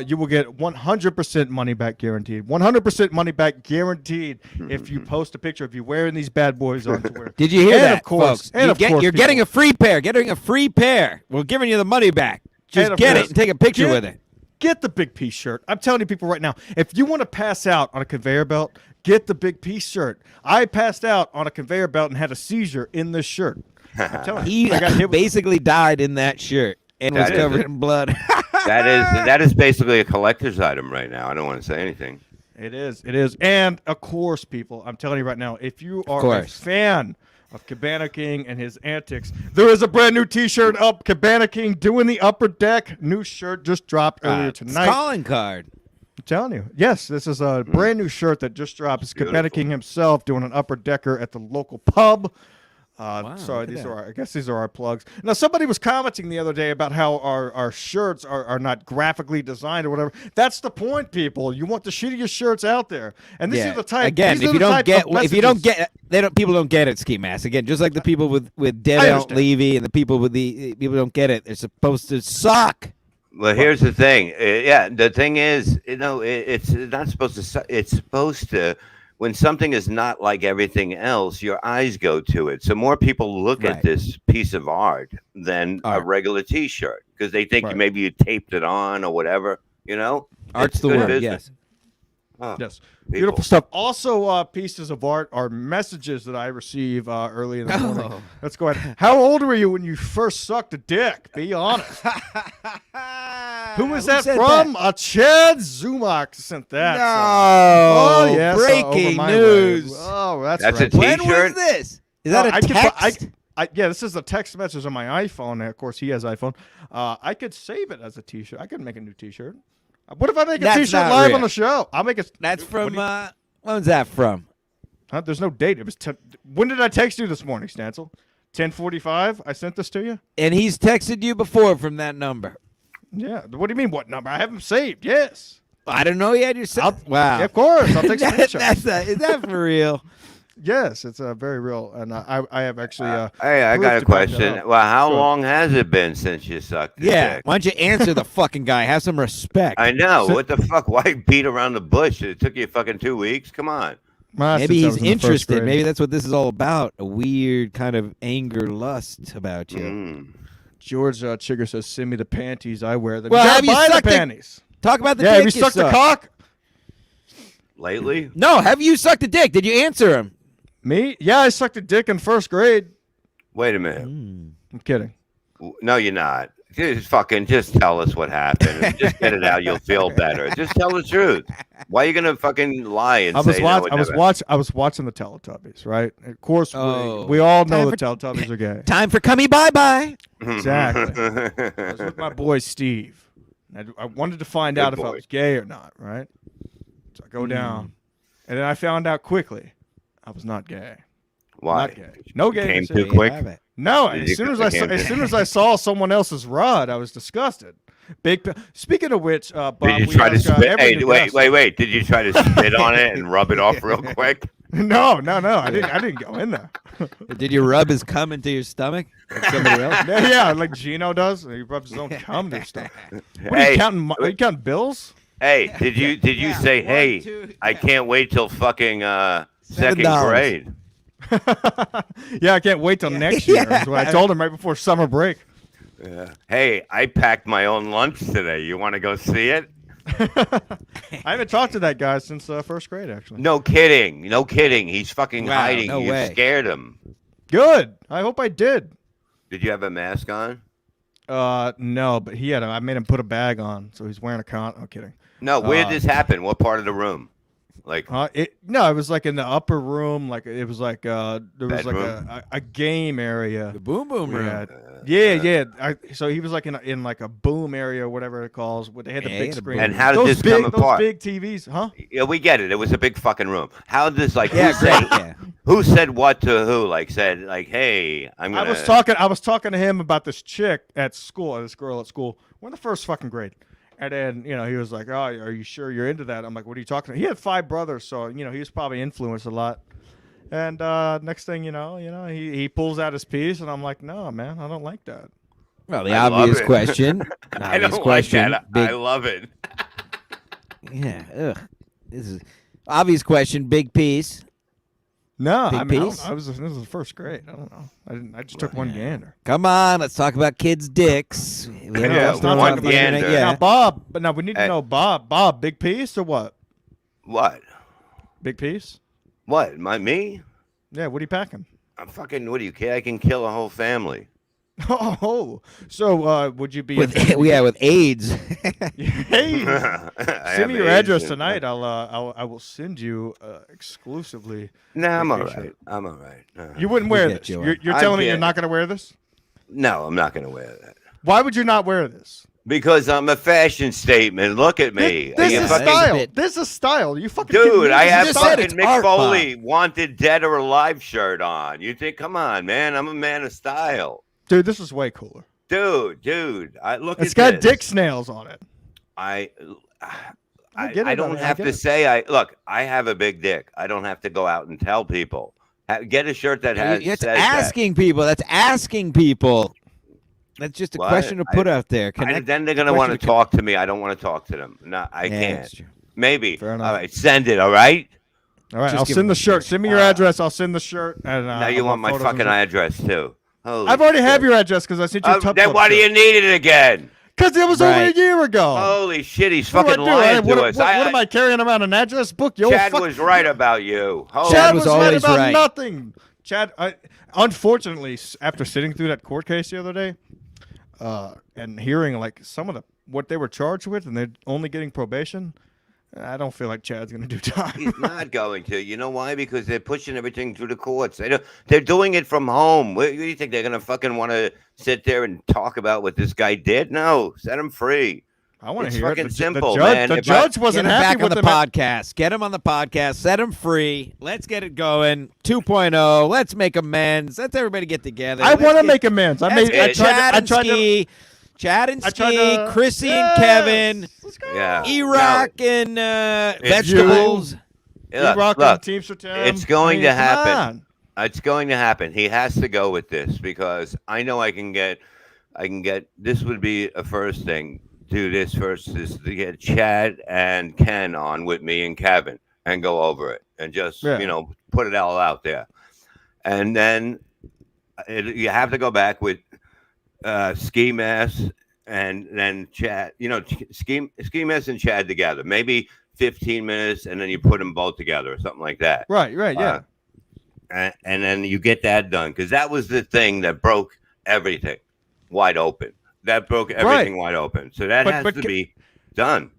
you will get 100% money back guaranteed. 100% money back guaranteed if you post a picture of you wearing these bad boys on Twitter. Did you hear and that, of course, folks? And You're getting a free pair. Getting a free pair. We're giving you the money back. Just get it and take a picture with it. Get the big piece shirt. I'm telling you people right now, if you want to pass out on a conveyor belt, get the big piece shirt. I passed out on a conveyor belt and had a seizure in this shirt. I'm telling you. He I got hit with basically died in that shirt and was covered in blood. That is basically a collector's item right now. I don't want to say anything. It is. And of course, people, I'm telling you right now, if you are a fan of Cabana King and his antics, there is a brand new T-shirt up. Cabana King doing the upper deck. New shirt just dropped earlier tonight. Calling card. I'm telling you. Yes, this is a brand new shirt that just dropped. It's Cabana King himself doing an upper decker at the local pub. Sorry, I guess these are our plugs. Now, somebody was commenting the other day about how our shirts are not graphically designed or whatever. That's the point, people. You want the shittiest shirts out there, and this is the type. Again, if you don't get, people don't get it. Ski Mask. Again, just like the people with Dead Levy and the people with the people don't get it. They're supposed to suck. Well, here's the thing. The thing is, it's not supposed to. It's supposed to. When something is not like everything else, your eyes go to it. So more people look at this piece of art than a regular T-shirt because they think maybe you taped it on or whatever. Art's the word. Yes. Oh, yes. Beautiful stuff. Also, pieces of art are messages that I receive early in the morning. Let's go ahead. How old were you when you first sucked a dick? Be honest. Who was that from? Chad Zumak sent that. No. Oh, yes. Breaking news. Oh, that's right. A T-shirt? When was this? Is that a text? Yeah, this is a text message on my iPhone. Of course, he has iPhone. I could save it as a T-shirt. I could make a new T-shirt. What if I make a T-shirt live on the show? I'll make it. That's from. When's that from? There's no date. It was. When did I text you this morning, Stancil? 10:45. I sent this to you. And he's texted you before from that number. Yeah. What do you mean? What number? I have him saved. Yes. I didn't know you had your. Wow. Yeah, of course. I'll take screenshots. Is that for real? Yes, it's very real, and I have actually. Hey, I got a question. Well, how long has it been since you sucked? Dick? Why don't you answer the fucking guy? Have some respect. I know. What the fuck? Why beat around the bush? It took you fucking 2 weeks. Come on. Maybe he's interested. Maybe that's what this is all about. A weird kind of anger, lust about you. George Chigger says, "Send me the panties I wear." Well, have you sucked the panties? Talk about the dick. Have you sucked the cock? Lately? No. Have you sucked a dick? Did you answer him? Me? Yeah, I sucked a dick in first grade. Wait a minute. I'm kidding. No, you're not. Just tell us what happened. Just get it out. You'll feel better. Just tell the truth. Why are you gonna fucking lie and say I was watching the Teletubbies, right? Of course, we all know the Teletubbies are gay. Time for cummy bye-bye. Exactly. I was with my boy Steve. I wanted to find out if I was gay or not, right? So I go down, and then I found out quickly I was not gay. Why? Not gay. No gay. Came too quick. No, as soon as I saw someone else's rod, I was disgusted. Speaking of which, Bob, did you try to spit? Hey, wait! Did you try to spit on it and rub it off real quick? No. I didn't go in there. Did you rub his cum into your stomach? Somebody else? Yeah, like Gino does. He rubs his own cum into his stomach. What are you counting? Are you counting bills? Hey, did you say, hey, 1, 2, I can't wait till fucking second grade? Yeah, I can't wait till next year. That's what I told him right before summer break. Yeah. Hey, I packed my own lunch today. You want to go see it? I haven't talked to that guy since first grade, actually. No kidding. No kidding. He's fucking Wow, hiding. no You way. scared him. Good. I hope I did. Did you have a mask on? No, but I made him put a bag on, so he's wearing a con. I'm kidding. No. Where did this happen? What part of the room? Like, It was like in the upper room, like it was like there was like a game area. The boom boom room. Yeah. So he was like in like a boom area or whatever it calls. Where they had the Yeah, big the screen. boom. And how did those this big, come apart? Those big TVs, huh? Yeah, we get it. It was a big fucking room. How did this like? Yeah, who said, great. Yeah. who said what to who? Like said like, hey, I'm gonna. I was talking to him about this chick at school, this girl at school. We're in the first fucking grade. And then, he was like, oh, are you sure you're into that? I'm like, what are you talking about? He had 5 brothers, so, he was probably influenced a lot. And next thing you know, he pulls out his piece, and I'm like, no, man, I don't like that. Well, the I love obvious it. question. I obvious don't question. like that. Big, I love it. yeah. Ugh. This is obvious question. Big piece. No, Big I mean, piece? this was the first grade. I don't know. I just took one gander. Come on, let's talk about kids' dicks. We haven't Yeah, talked one about the internet gander. yet. Now, Bob, but now we need to Hey. know, Bob, big piece or what? What? Big piece? What? Me? Yeah, what are you packing? I'm fucking. What do you care? I can kill a whole family. Oh, so would you be With AIDS. Hey, I send have me your AIDS address and- tonight. I will send you exclusively. Nah, I'm all vacation. right. I'm all right. You wouldn't wear get this. you You're, one. you're I telling me you're get- not going to wear this? No, I'm not gonna wear that Why would you not wear this? because I'm a fashion statement. Look at me. This Are you is fucking- style. bit- This is style. You fucking kidding Dude, me? I This have is just said style. it's fucking Mick art, Foley wanted dead or alive shirt on. You think? Come on, man. I'm a man of style. Dude, this is way cooler. Dude. I look It's at got this. dick snails on it. I get it, don't I have get to it. say I have a big dick. I don't have to go out and tell people. Get a shirt that has It's says asking people. That's asking people. That's just a What? question to put out there. that. Connect. Then they're gonna want to talk to me. I don't want to talk to them. No, I Yeah, can't. that's true. Maybe. Fair enough. All right, send it. All right. All right, Just I'll give send him the a shirt. Send me your address. I'll send the shirt. And Now you want my fucking address too. Holy I've already have shit. your address because I sent you a Tub Then Club why do you shirt. need it again? Because it was over Right. a year ago. Holy shit, he's What do I fucking do? lying What to us. what am I carrying around an address book? Yo, Chad fuck. was right about you. Holy Chad was was right always about right. nothing. Chad, unfortunately, after sitting through that court case the other day, and hearing like some of what they were charged with, and they're only getting probation, I don't feel like Chad's gonna do time. He's not going to. You know why? Because they're pushing everything through the courts. They're doing it from home. What do you think they're gonna fucking want to sit there and talk about what this guy did? No, set him free. I want It's to hear fucking it. simple, the judge, man. The If judge Get wasn't him happy back on with the him. podcast. Get him on the podcast. Set him free. Let's get it going. 2.0. Let's make amends. Let's everybody get together. I Let's want to get- make amends. I Let's made. I get tried. Chad I and tried to. Ski. Chad and I tried Ski. to. Chrissy Yes! and Kevin. Let's go. Yeah. E-Rock and vegetables. Look, E-Rock look, and Teamster Tim. it's going to come happen. on. It's going to happen. He has to go with this because I know I can get. This would be a first thing. Do this first is to get Chad and Ken on with me and Kevin and go over it and just put it all out there, and then you have to go back with Ski Mask and then Chad. Ski Mask and Chad together. Maybe 15 minutes, and then you put them both together or something like that. Right. Yeah. And then you get that done because that was the thing that broke everything wide open. That broke everything wide open. So that has to be done.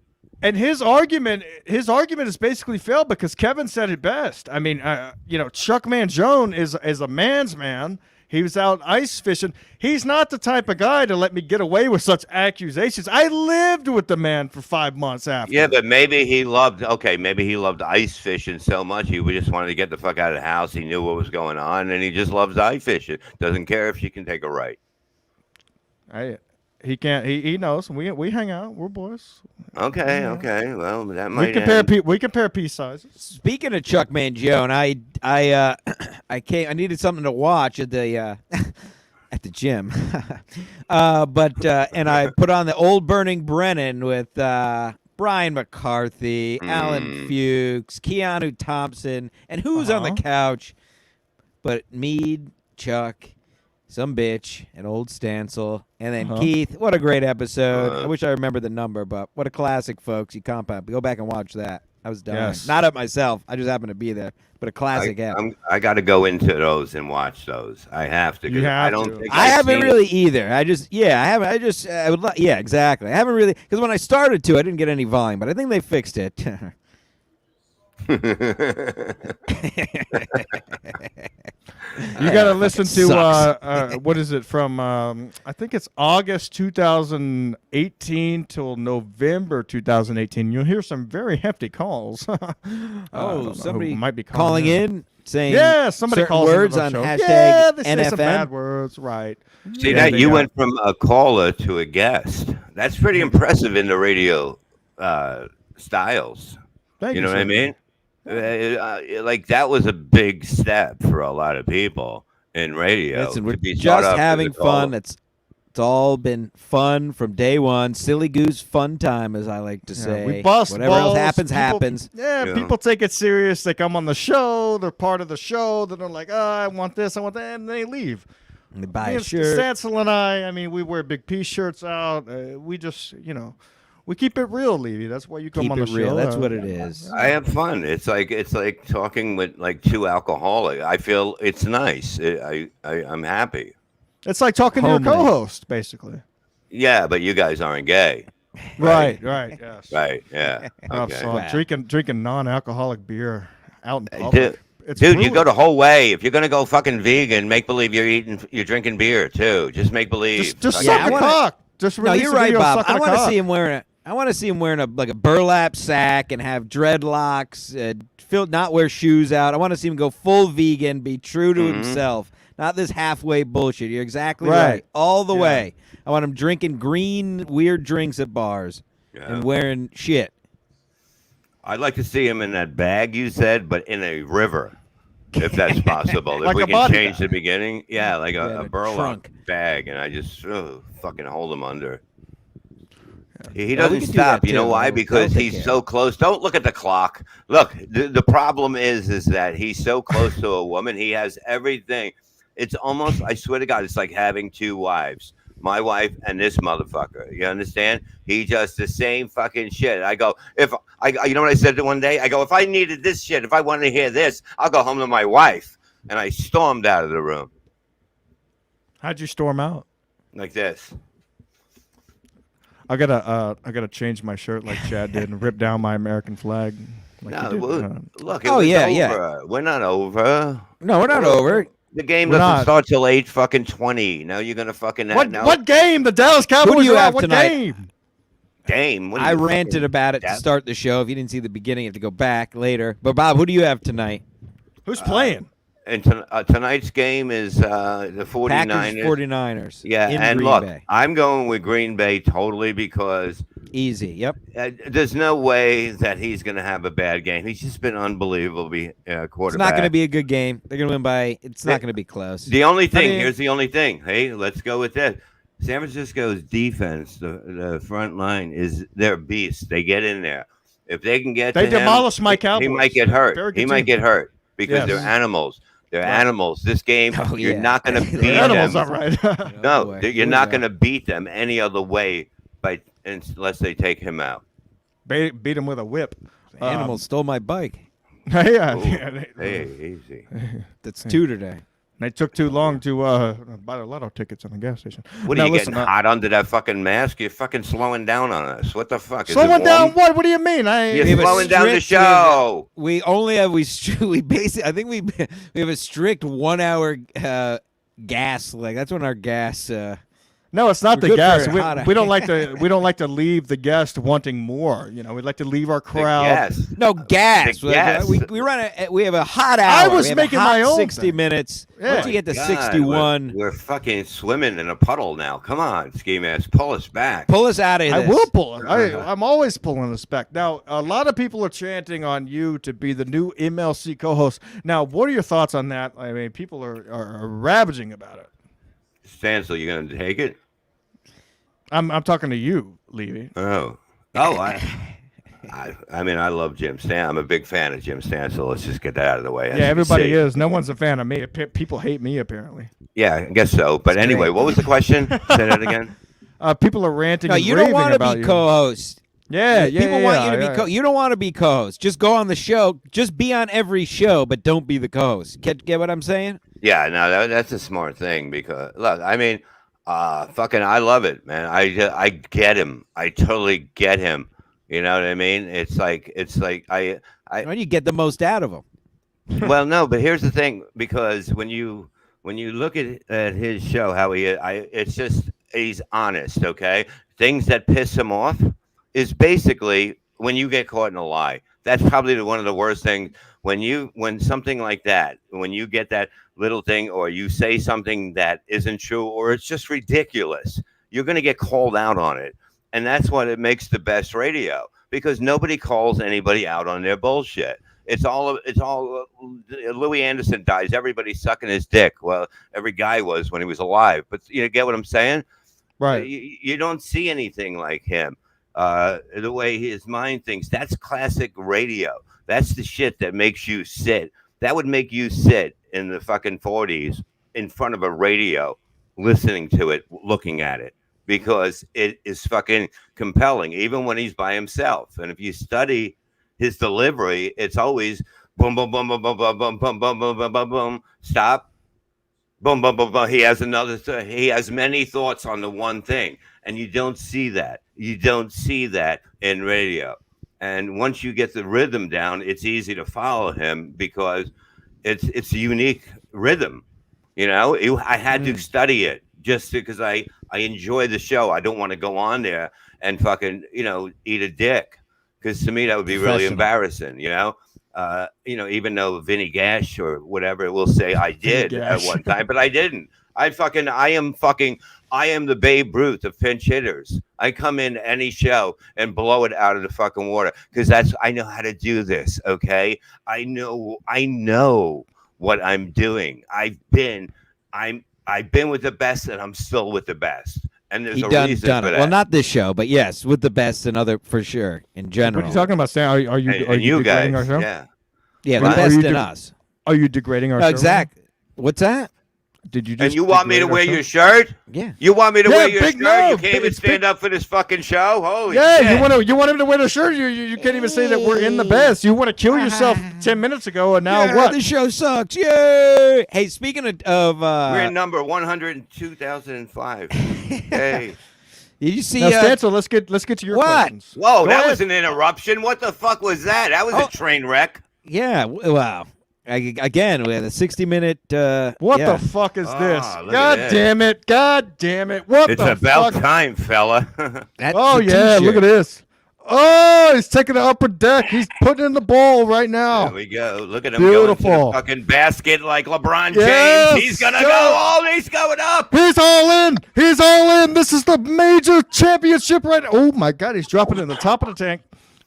And his argument is basically failed because Kevin said it best. I mean, Chuck Mangione is a man's man. He was out ice fishing. He's not the type of guy to let me get away with such accusations. I lived with the man for 5 months after. Yeah, but maybe he loved ice fishing so much he just wanted to get the fuck out of the house. He knew what was going on, and he just loves ice fishing. Doesn't care if she can take a right. He can't. He knows. We hang out. We're boys. Okay. Well, that might We compare piece sizes. Speaking of Chuck Mangione, I needed something to watch at the at the gym, and I put on the Old Burning Brennan with Brian McCarthy, Alan Fuchs, Keanu Thompson, and who's on the couch? But Meade, Chuck, some bitch, and old Stancil, and then Uh-huh. Keith. What a great episode. I wish I remember the number, but what a classic, folks. You can't go back and watch that. I was dying. Yes. Not up myself. I just happened to be there, but a classic app. I got to go into those and watch those. I have to. 'Cause You have I don't to. think I I've haven't seen really either. I haven't. I would. Yeah, exactly. I haven't really because when I started to, I didn't get any volume, but I think they fixed it. You got to listen to sucks. what is it from? I think it's August 2018 till November 2018. You'll hear some very hefty calls. I don't know who somebody might be calling in saying somebody certain calls into words the on show. hashtag Yeah, they say some NFN. bad words, right? See Yeah, that they you got- went from a caller to a guest. That's pretty impressive in the radio styles. Thank You know what I sir. mean? Like that was a big step for a lot of people in radio. Listen, we're to be brought just up as a having fun. caller. It's all been fun from day one. Silly goose fun time, as I like to say. We bust Whatever balls. else happens, People- happens. Yeah, Yeah. people take it serious. They come on the show. They're part of the show. Then they're like, oh, I want this, I want that, and they leave. And they buy Me a and shirt. Stancil and I mean, we wear big P shirts out. We just, we keep it real, Levy. That's why you come Keep on the it real. show. That's what it is. I have fun. It's like talking with like two alcoholics. I feel it's nice. I'm happy. It's like talking Homely. to your co-host, basically. Yeah, but you guys aren't gay. Right, yes. Right. Yeah. Rob Okay. Saul, Wow. drinking non-alcoholic beer out in public. Dude, It's you ruined. go the whole way. If you're gonna go fucking vegan, make believe you're drinking beer too. Just make believe. Just Yeah, suck I a wanna- cock. Just No, release you're a right, video of Bob. sucking I a want to cock. see him wearing a burlap sack and have dreadlocks, not wear shoes out. I want to see him go full vegan, be true to himself, not this halfway bullshit. You're exactly right, all the way. I want him drinking green weird drinks at bars and wearing shit. I'd like to see him in that bag you said, but in a river, if that's possible. Like if we a can body change bag. the beginning, like Yeah, a the burlap trunk. bag, and I just fucking hold him under. He Yeah, we doesn't could do stop. that You know too. why? That'll Because take he's care so of close. Don't look at the clock. Look, the problem is that he's so close to a woman. He has everything. It's almost, I swear to God, it's like having two wives. My wife and this motherfucker. You understand? He just the same fucking shit. I go, you know what I said to one day? I go, if I needed this shit, if I wanted to hear this, I'll go home to my wife. And I stormed out of the room How'd you storm out? like this. I gotta change my shirt like Chad did and rip down my American flag. Like No, you did. well, look, it Oh, was yeah, over. yeah. We're not over. No, we're not over. The game We're doesn't not. start till 8:20. Now you're gonna fucking now. What game? The Dallas Cowboys you are have out. What tonight? game? Game. What are I you ranted fucking- about it to that- start the show. If you didn't see the beginning, you have to go back later. But Bob, who do you have tonight? Who's playing? And tonight's game is the 49ers. Packers 49ers. Yeah, in and Green look, Bay. I'm going with Green Bay totally because Easy. Yep. there's no way that he's going to have a bad game. He's just been unbelievable quarterback. It's not going to be a good game. They're going to win by. It's not going to be close. The only thing, mean- here's the only thing. Hey, let's go with this. San Francisco's defense, the front line, is their beast. They get in there. If they can get They to him, demolished my he Cowboys. might get hurt. Very good He might team. get hurt because Yes. they're animals. They're animals. This game, Oh, you're yeah. not going to The beat Animals, them. all right. No, boy. you're Here we not go. going to beat them any other way unless they take him out. Beat him with a whip. The animal stole my bike. Yeah, Ooh. yeah, Hey, easy. That's two today. They took too long to buy the lotto tickets on the gas station. What Now, are you listen, getting hot under that fucking mask? You're fucking slowing down on us. What the fuck? Is it Slowing down warm? what? What do you mean? You're We have a slowing down the strict- show. We only have we basically. I think we have a strict 1 hour gas. Like that's when our gas. No, it's not We're the good guest. for hot We don't like to. We don't like to leave the guest wanting more. You know, we'd like to leave our crowd. Yes. No gas. The gas. We run we have a hot hour. I was We have a making hot my own 60 thing. minutes. Yeah. Once you get to God, 61, We're fucking swimming in a puddle now. Come on, ski mask. Pull us back. pull us out of I this. will pull it. I'm always pulling us back. Now, a lot of people are chanting on you to be the new MLC co-host. Now, what are your thoughts on that? I mean, people are ravaging about it. Stancil, you going to take it? I'm talking to you, Levy. Oh. I mean, I love Jim Stan. I'm a big fan of Jim Stan, so let's just get that out of the way. Yeah, everybody is. No one's a fan of me. People hate me, apparently. Yeah, I guess so. But anyway, what was the question? Say that again. People are ranting No, and you raving don't want to about be you. co-host. Yeah, People want you to be you don't want to be co-host. Just go on the show. Just be on every show, but don't be the co-host. Get what I'm saying? Yeah, no, that's a smart thing because look, I mean, fucking, I love it, man. I get him. I totally get him. You know what I mean? It's like Well, you get the most out of them. well, no, but here's the thing, because when you look at his show, how it's just he's honest. Okay, things that piss him off is basically when you get caught in a lie. That's probably one of the worst things when something like that, when you get that little thing or you say something that isn't true or it's just ridiculous, you're going to get called out on it. And that's what it makes the best radio, because nobody calls anybody out on their bullshit. It's all Louis Anderson dies, everybody's sucking his dick. Well, every guy was when he was alive. But you get what I'm saying? Right. You don't see anything like him. The way his mind thinks, that's classic radio. That's the shit that makes you sit. That would make you sit in the fucking 40s in front of a radio, listening to it, looking at it, because it is fucking compelling, even when he's by himself. And if you study his delivery, it's always boom, boom, boom, boom, boom, boom, boom, boom, boom, boom, boom, boom, boom, stop, boom, boom, boom, boom. He has he has many thoughts on the one thing, and you don't see that. You don't see that in radio. And once you get the rhythm down, it's easy to follow him because it's a unique rhythm. You know, I had to study it just because I enjoy the show. I don't want to go on there and fucking, eat a dick, because to me that would be really embarrassing. Even though Vinny Gash or whatever will say I did at one time, but I didn't. I am the Babe Ruth of pinch hitters. I come in any show and blow it out of the fucking water, because I know how to do this. Okay, I know what I'm doing. I've been with the best, and I'm still with the best. And there's a reason for that. Well, not this show, but yes, with the best and other for sure in general. What are you talking about, Stan? Are you degrading our show? Yeah, the best in us. Are you degrading our show? Exactly. What's that? Did you just? And you want me to wear your shirt? Yeah. You want me to wear your shirt? No, you can't even stand up for this fucking show? Holy shit. Yeah, you want him to wear the shirt? You can't even say that we're in the best. You want to kill yourself 10 minutes ago, and now what? The show sucks. Yay! Hey, speaking of we're in number 102,005. Hey. Did you see? Now, Stancil, let's get to your questions. Whoa, that was an interruption. What the fuck was that? That was a train wreck. Yeah. Wow. Again, we had a 60-minute. What the fuck is this? God damn it! God damn it! What it's the about fuck? time, fella. Oh yeah, look at this. Oh, he's taking the upper deck. He's putting in the ball right now. There we go. Look at him Beautiful. going to the fucking basket like LeBron James. Yes, He's gonna go. He's going up. He's all in. He's all in. This is the major championship right now. Oh my God, he's dropping it in the top of the tank.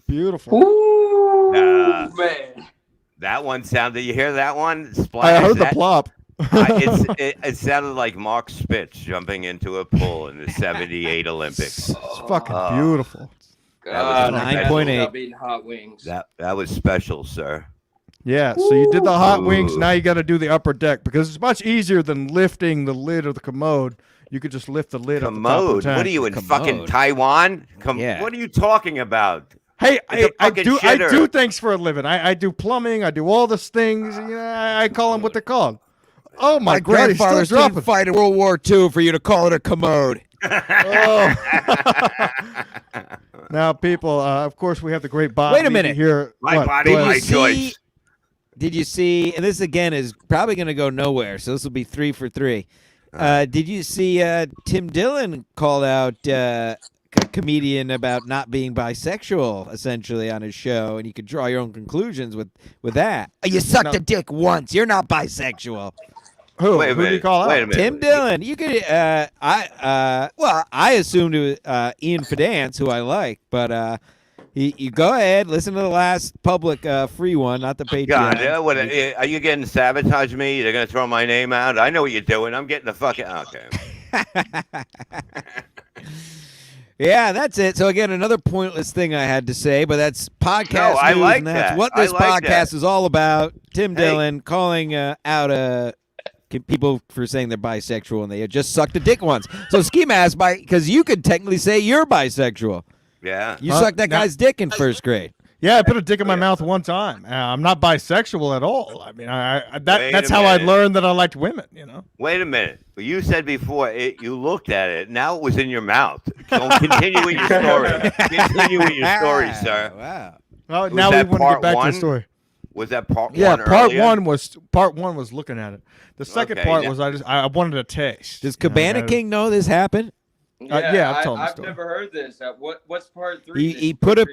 Beautiful. Ooh, man. That one sounded. You hear that one? Splash. I heard the plop. It sounded like Mark Spitz jumping into a pool in the '78 Olympics. It's fucking beautiful. God, 9.8. Eating hot wings. That was special, sir. Yeah, so you did the hot wings. Now you got to do the upper deck, because it's much easier than lifting the lid of the commode. You could just lift the lid of the top of the tank. What are you in fucking Taiwan? Yeah. What are you talking about? Hey, I shitter. do things for a living. I do plumbing. I do all these things. I call them what they're called. Oh my God, he's still dropping. Fight in World War II for you to call it a commode. Oh. Now, people, of course, we have the great Bob. Wait a minute. Here. My body, my choice. Did you see? And this again is probably going to go nowhere. So this will be 3 for 3. Did you see? Tim Dillon called out a comedian about not being bisexual, essentially, on his show, and you could draw your own conclusions with that. You sucked a dick once. You're not bisexual. Who? Wait a Who did he minute. call out? Wait a minute. Tim Dillon. You could. I assumed it was Ian Fidance, who I like, but you go ahead, listen to the last public free one, not the Patreon. God, what, are you getting sabotage me? They're gonna throw my name out. I know what you're doing. I'm getting the fucking okay. Yeah, that's it. So again, another pointless thing I had to say, but that's podcast No, I news, like and that's that. what I this like podcast that. is all about. Tim Hey. Dillon calling out people for saying they're bisexual and they just sucked a dick once. So Ski Mask, because you could technically say you're bisexual. Yeah. You sucked that guy's dick in first grade. Yeah, I put a dick in my mouth one time. I'm not bisexual at all. I mean, that's a how I minute. learned that I liked women. You know. Wait a minute. You said before you looked at it. Now it was in your mouth. So continue with your story. Continue with your story, sir. Wow. Well, Was now we that want to part get back to one? the story. Was that part Yeah, one part earlier? part one was looking at it. The second Okay, part now- was I wanted a taste. Does You know, Cabana I- King know this happened? yeah, I've told him the I've story. never heard this. What's part 3? He put a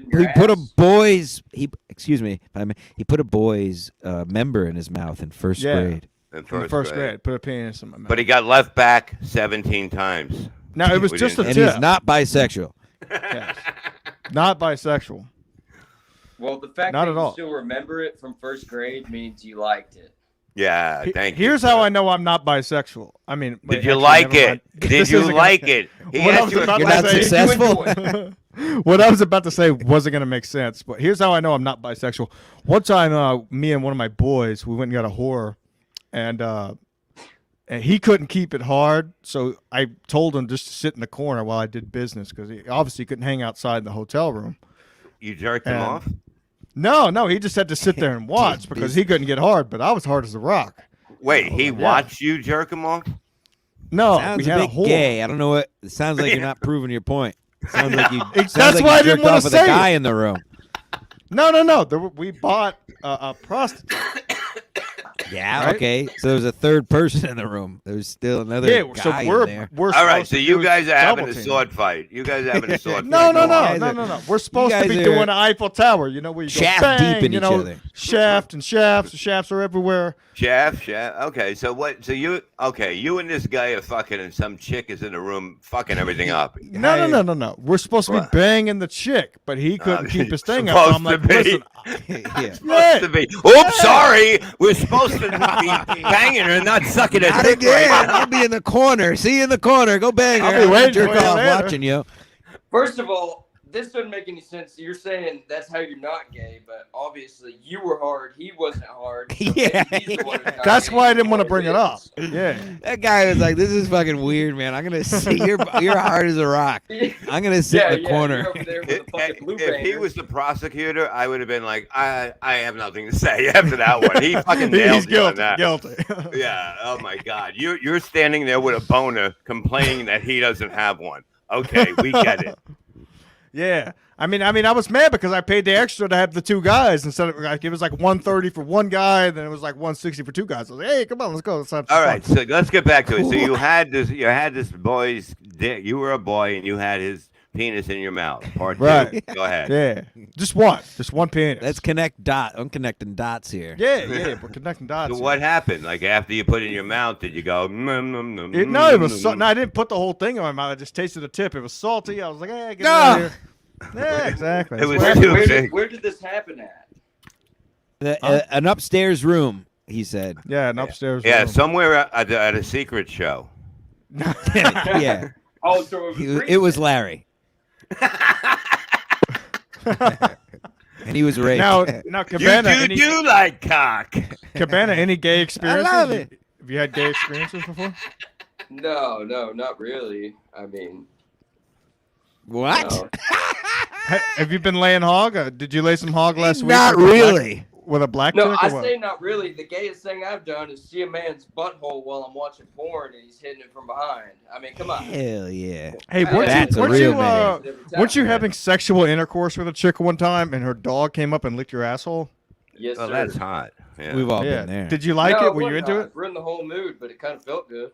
boy's he put a boy's member in his mouth in first Yeah. grade. In In the first grade. Put a penis in my mouth. But he got left back 17 times. No, it was We just a didn't- And tip. he's not bisexual. Yes. Not bisexual. Well, the fact Not that at you all. still remember it from first grade means you liked it. Yeah, thank you. Here's how I know I'm not bisexual. I mean, Did wait, you actually, like never it? mind. Did This you isn't gonna- like it? He What I asked was you about if You're to not say- successful? What I was about to say wasn't going to make sense, but here's how I know I'm not bisexual. One time, me and one of my boys, we went and got a horror, and he couldn't keep it hard, so I told him just to sit in the corner while I did business because he obviously couldn't hang outside the hotel room. You jerked him And- off? No, he just had to sit there and watch because he couldn't get hard, but I was hard as a rock. Wait, he yeah. watched you jerk him off? No, Sounds we a had a bit horror. gay. I don't know what. It sounds like you're not proving your point. Sounds like you. That's sounds like why I you didn't jerked wanna off with say a guy it. in the room. No. We bought a prostitute. Yeah. Right? Okay. So there was a third person in the room. There's still another Yeah, guy so in we're there. All right, supposed so to you do guys are having double a team. sword fight. You guys are having a sword No, fight. no, Go on. no. We're supposed to guys be are doing the Eiffel Tower. You know where you shaft go bang, deep in you each know, other. shaft and shafts. The shafts are everywhere. Shaft. Okay, so what? So you and this guy are fucking, and some chick is in the room fucking everything up. No. We're supposed to be What? banging the chick, but he couldn't keep his thing up. So I'm like, Supposed to be. listen, Yeah. Supposed to be. Oops, sorry. We're supposed to be banging her, not sucking her Not dick again. right now. I'll be in the corner. See you in the corner. Go bang her. I'll be I'm gonna waiting jerk for you off later. watching you. First of all, this doesn't make any sense. You're saying that's how you're not gay, but obviously you were hard. He wasn't hard. So Yeah, maybe he's the one who's not that's gay. why I didn't want to What bring it up. is. Yeah. That guy was like, "This is fucking weird, man. I'm gonna see you're hard as a rock. I'm gonna sit in the corner." You're over there with a fucking blue If he banger. was the prosecutor, I would have been like, I have nothing to say after that one. He fucking nailed He's you on guilty. that. Guilty. Yeah. Oh my God. You're standing there with a boner, complaining that he doesn't have one. Okay, we get it. Yeah. I mean, I was mad because I paid the extra to have the two guys instead of like it was like $130 for one guy, and then it was like $160 for two guys. I was like, hey, come on, let's go. Let's have some All fun. right, so let's get back to it. So you had this boy's dick. You were a boy, and you had his penis in your mouth. Part two. Right. Go ahead. Yeah. Just one penis. Let's connect dot. I'm connecting dots here. Yeah, we're connecting dots. So here. what happened? Like after you put it in your mouth, did you go? No, it was no. I didn't put the whole thing in my mouth. I just tasted the tip. It was salty. I was like, hey, get No. out of here. Yeah, exactly. It was That's too what- big. Where did this happen at? An upstairs room. He said. Yeah, an upstairs. Yeah, room. somewhere at a secret show. Yeah. Oh, so It was Larry. And he was raped. Now, You Cabana, do like cock. Cabana, any gay experiences? love it. Have you had gay experiences before? No, not really. I mean, What? no. Have you been laying hog? Did you lay some hog last week? Not with a black- really. with a black No, chick I or what? say not really. The gayest thing I've done is see a man's butthole while I'm watching porn and he's hitting it from behind. I mean, come on. Hell yeah. Hey, That's a weren't real you, man. weren't you having sexual intercourse with a chick one time and her dog came up and licked your asshole? Yes, Oh, sir. that's hot. Yeah. We've all Yeah. been there. Did you like No, it? Were you wasn't into hot. it? Ruined the whole mood, but it kind of felt good.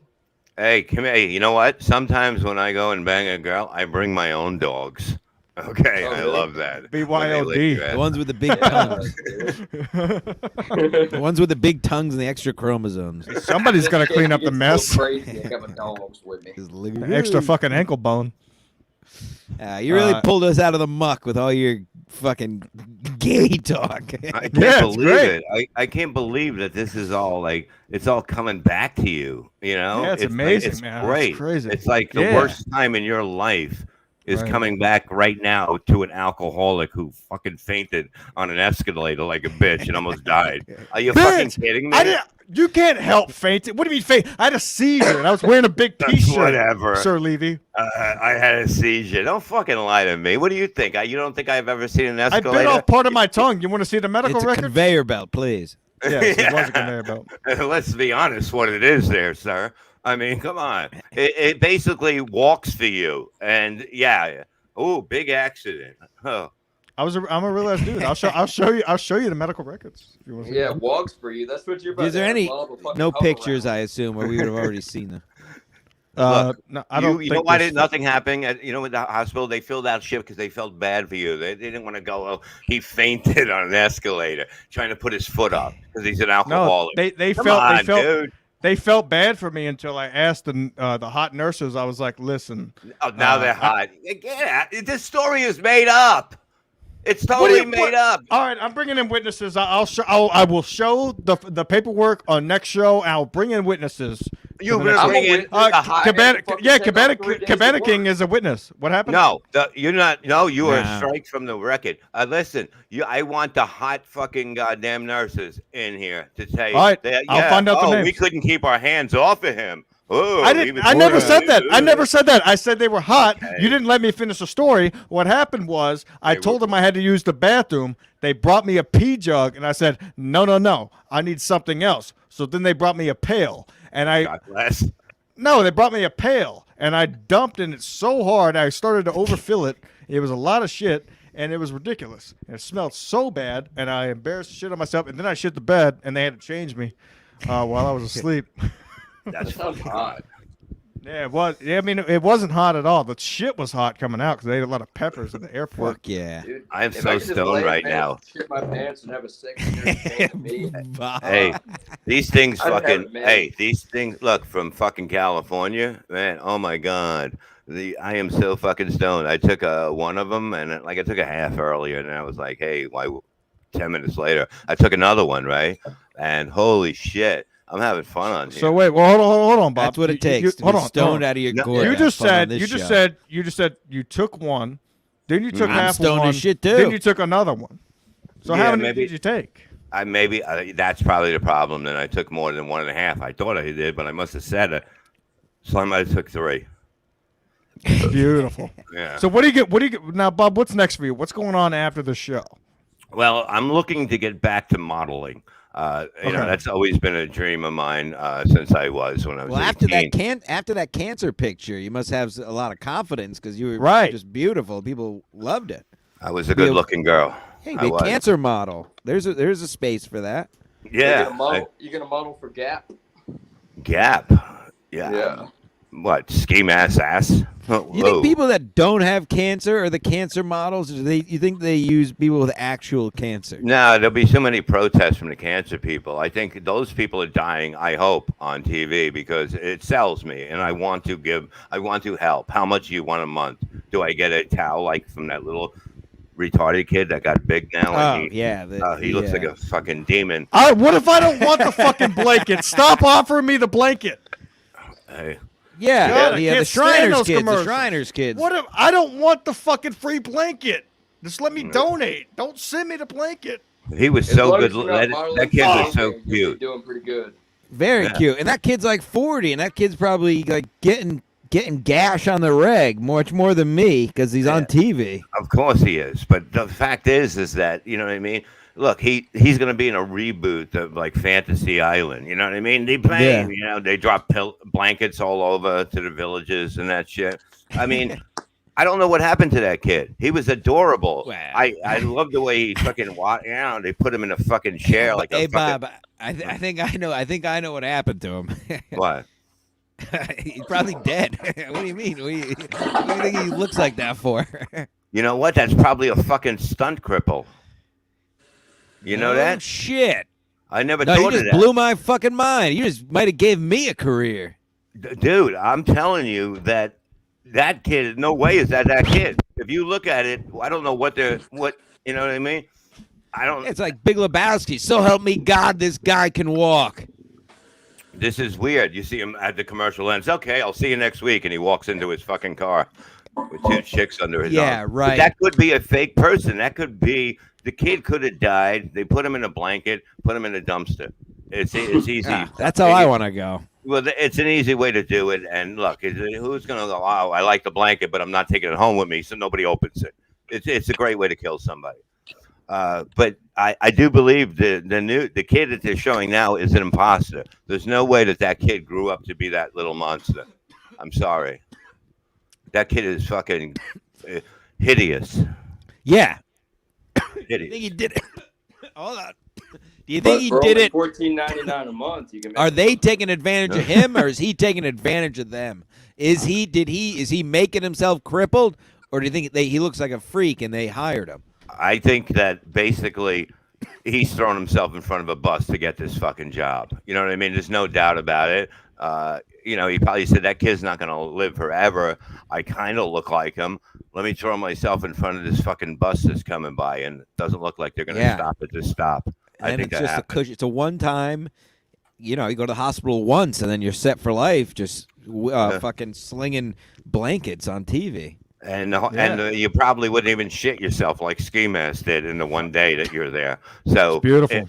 Hey, come here. You know what? Sometimes when I go and bang a girl, I bring my own dogs. Okay, Oh, I really? love that. BYOD. When they lick your The ass. ones with the big Yeah, tongues. dude. The ones with the big tongues and the extra chromosomes. Somebody's got to clean up the It's mess. so crazy. I got my dogs with me. Just look- Extra fucking ankle bone. You really Uh, pulled us out of the muck with all your fucking gay talk. I can't Yeah, it's believe great. it. I can't believe that this is all like it's all coming back to you. You know, Yeah, it's like, amazing, it's man. It's Great. crazy. It's like the Yeah. worst time in your life, is Right. coming back right now to an alcoholic who fucking fainted on an escalator like a bitch and almost died. Are you fucking Bitch, kidding me? You can't help fainting. What do you mean faint? I had a seizure and I was wearing a big T-shirt. Whatever. Sir Levy. I had a seizure. Don't fucking lie to me. What do you think? You don't think I've ever seen an I escalator? bit off part of my tongue. You want to see the medical It's a record? conveyor belt, please. Yes, it was a conveyor belt. Let's be honest, what it is there, sir. I mean, come on. It basically walks for you, and yeah. Oh, big accident. Oh. I'm a real ass dude. I'll show you the medical records. If you want to see Yeah, them. walks for you. That's what you're about. Is there to have any Bob a fucking no hover pictures? around. I assume, or we would have already seen them. Look, No, I don't. You know think why this- did nothing happen? You know, at the hospital, they filled out shit because they felt bad for you. They didn't want to go. Oh, he fainted on an escalator trying to put his foot up because he's an No, alcoholic. they Come felt on, they felt dude. they felt bad for me until I asked the hot nurses. I was like, listen. Oh, now they're hot. Get out. This story is made up. It's What do totally you- made what- up. All right, I'm bringing in witnesses. I will show the paperwork on next show. I'll bring in witnesses. You're for the next gonna show. bring in Uh, a hot. Cabana, fucking yeah, take Cabana, off 3 days Cabana of King work. is a witness. What happened? No, you're not. No, you are No. strike from the record. Listen, I want the hot fucking goddamn nurses in here to tell you. All right, that, I'll find out the we names. couldn't keep our hands off of him. Oh, I he didn't. was I never doing said it. that. I never said that. I said they were hot. Okay. You didn't let me finish the story. What happened was I They told were- them I had to use the bathroom. They brought me a pee jug, and I said, no. I need something else. So then they brought me a pail, and God bless. No, they brought me a pail, and I dumped in it so hard I started to overfill it. It was a lot of shit, and it was ridiculous. And it smelled so bad, and I embarrassed the shit on myself. And then I shit the bed, and they had to change me while I was asleep. That That's sounds hot. Yeah, it was. Yeah, I mean, it wasn't hot at all. The shit was hot coming out because they ate a lot of peppers at the airport. Fuck yeah. Dude, I'm if so I could just stoned lay in right bed, now. shit my pants and have a sex me. Bob. Hey, these things I'd have fucking. it, man. Hey, these things. Look, from fucking California, man. Oh my god. I am so fucking stoned. I took one of them, and I took a half earlier, and I was like, hey, why? 10 minutes later, I took another one, right? And holy shit, I'm having fun on here. So wait, well, hold on, Bob. That's what it takes to hold be on, hold stoned on. out of your No, gourd. You to just have fun on said this you just show. said you just said you took one, then you took I'm half stoned one, as shit, too. then you took another one. So Yeah, how many maybe- did you take? That's probably the problem. Then I took more than 1.5. I thought I did, but I must have said it. So I might have took 3. Beautiful. Yeah. So what do you get? What do you get now, Bob? What's next for you? What's going on after the show? Well, I'm looking to get back to modeling. You know, Okay. that's always been a dream of mine since I was when I was Well, 18. after that cancer picture, you must have a lot of confidence because you were Right. just beautiful. People loved it. I was a good-looking girl. Hey, I the was. cancer model. There's a space for that. Yeah. You gonna model for Gap? Gap. Yeah. What? Ski mask ass? Oh, You whoa. think people that don't have cancer are the cancer models? Or you think they use people with actual cancer? No, there'll be so many protests from the cancer people. I think those people are dying, I hope, on TV because it sells me and I want to help. How much do you want a month? Do I get a towel like from that little retarded kid that got big now? Oh, And yeah. he looks like a fucking demon. What if I don't want the fucking blanket? Stop offering me the blanket. Hey, Yeah, God, I the can't stand Shriners those kids. The commercials. Shriners kids. What if I don't want the fucking free blanket? Just let me donate. Don't send me the blanket. he was As so long good. as you're not That modeling kid for was so anything, you'll be cute. doing pretty good. Very Yeah. cute. And that kid's like 40, and that kid's probably like getting gash on the reg much more than me because he's on TV. Of course he is, but the fact is that you know what I mean. Look, he's going to be in a reboot of like Fantasy Island. You know what I mean? They play, Yeah. you know, they drop blankets all over to the villages and that shit. I mean, I don't know what happened to that kid. He was adorable. Wow. I love the way he fucking walked. You know, they put him in a fucking chair like Hey a fucking, Bob, I think I know. I think I know what happened to him. what? He's probably dead. What do you mean? What do you think he looks like that for? You know what? That's probably a fucking stunt cripple. You know Oh, that? shit. I never No, you thought of just that. blew my fucking mind. You just might have gave me a career. Dude, I'm telling you that kid, no way is that kid. If you look at it, I don't know what you know what I mean? I don't. It's like Big Lebowski. So help me God, this guy can walk. This is weird. You see him at the commercial ends. Okay, I'll see you next week. And he walks into his fucking car. with 2 chicks under his Yeah, arm. right. But that could be a fake person. That could be the kid could have died. They put him in a blanket, put him in a dumpster. It's easy. Ah, that's how I want to go. Well, it's an easy way to do it. And look, who's going to go, oh, I like the blanket, but I'm not taking it home with me, so nobody opens it. It's a great way to kill somebody. But I do believe the kid that they're showing now is an imposter. There's no way that kid grew up to be that little monster. I'm sorry. That kid is fucking hideous. Yeah. Hideous. I think he did it. Hold on. Do you think he for did only it? $14.99 a month. You can. Make Are they taking advantage of him, or is he taking advantage of them? Is he making himself crippled, or do you think he looks like a freak and they hired him? I think that basically he's thrown himself in front of a bus to get this fucking job. You know what I mean? There's no doubt about it. He probably said that kid's not going to live forever. I kind of look like him. Let me throw myself in front of this fucking bus that's coming by, and it doesn't look like they're going to stop at this stop. I think it's that just a cushion. It's a one-time. You go to the hospital once, and then you're set for life. Just fucking slinging blankets on TV. And you probably wouldn't even shit yourself like Ski Mask did in the one day that you're there. So It's beautiful.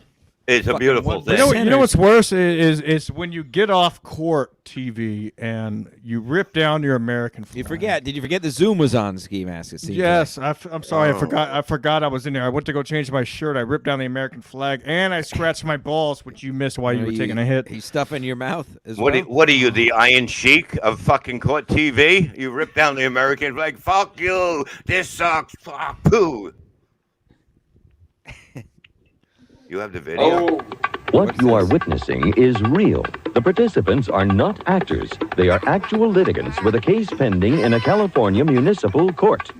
It's a beautiful thing. You know what's worse is when you get off court TV and you rip down your American flag. Did you forget the Zoom was on Ski Mask? Yes, I'm sorry. I forgot I was in there. I went to go change my shirt. I ripped down the American flag and I scratched my balls, which you missed while you were taking a hit. He's stuffing your mouth as well. What are you, the Iron Sheik of fucking court TV? You ripped down the American flag. Fuck you. This sucks. Fuck poo. You have the video. Oh. What you are witnessing is real. The participants are not actors. They are actual litigants with a case pending in a California municipal court.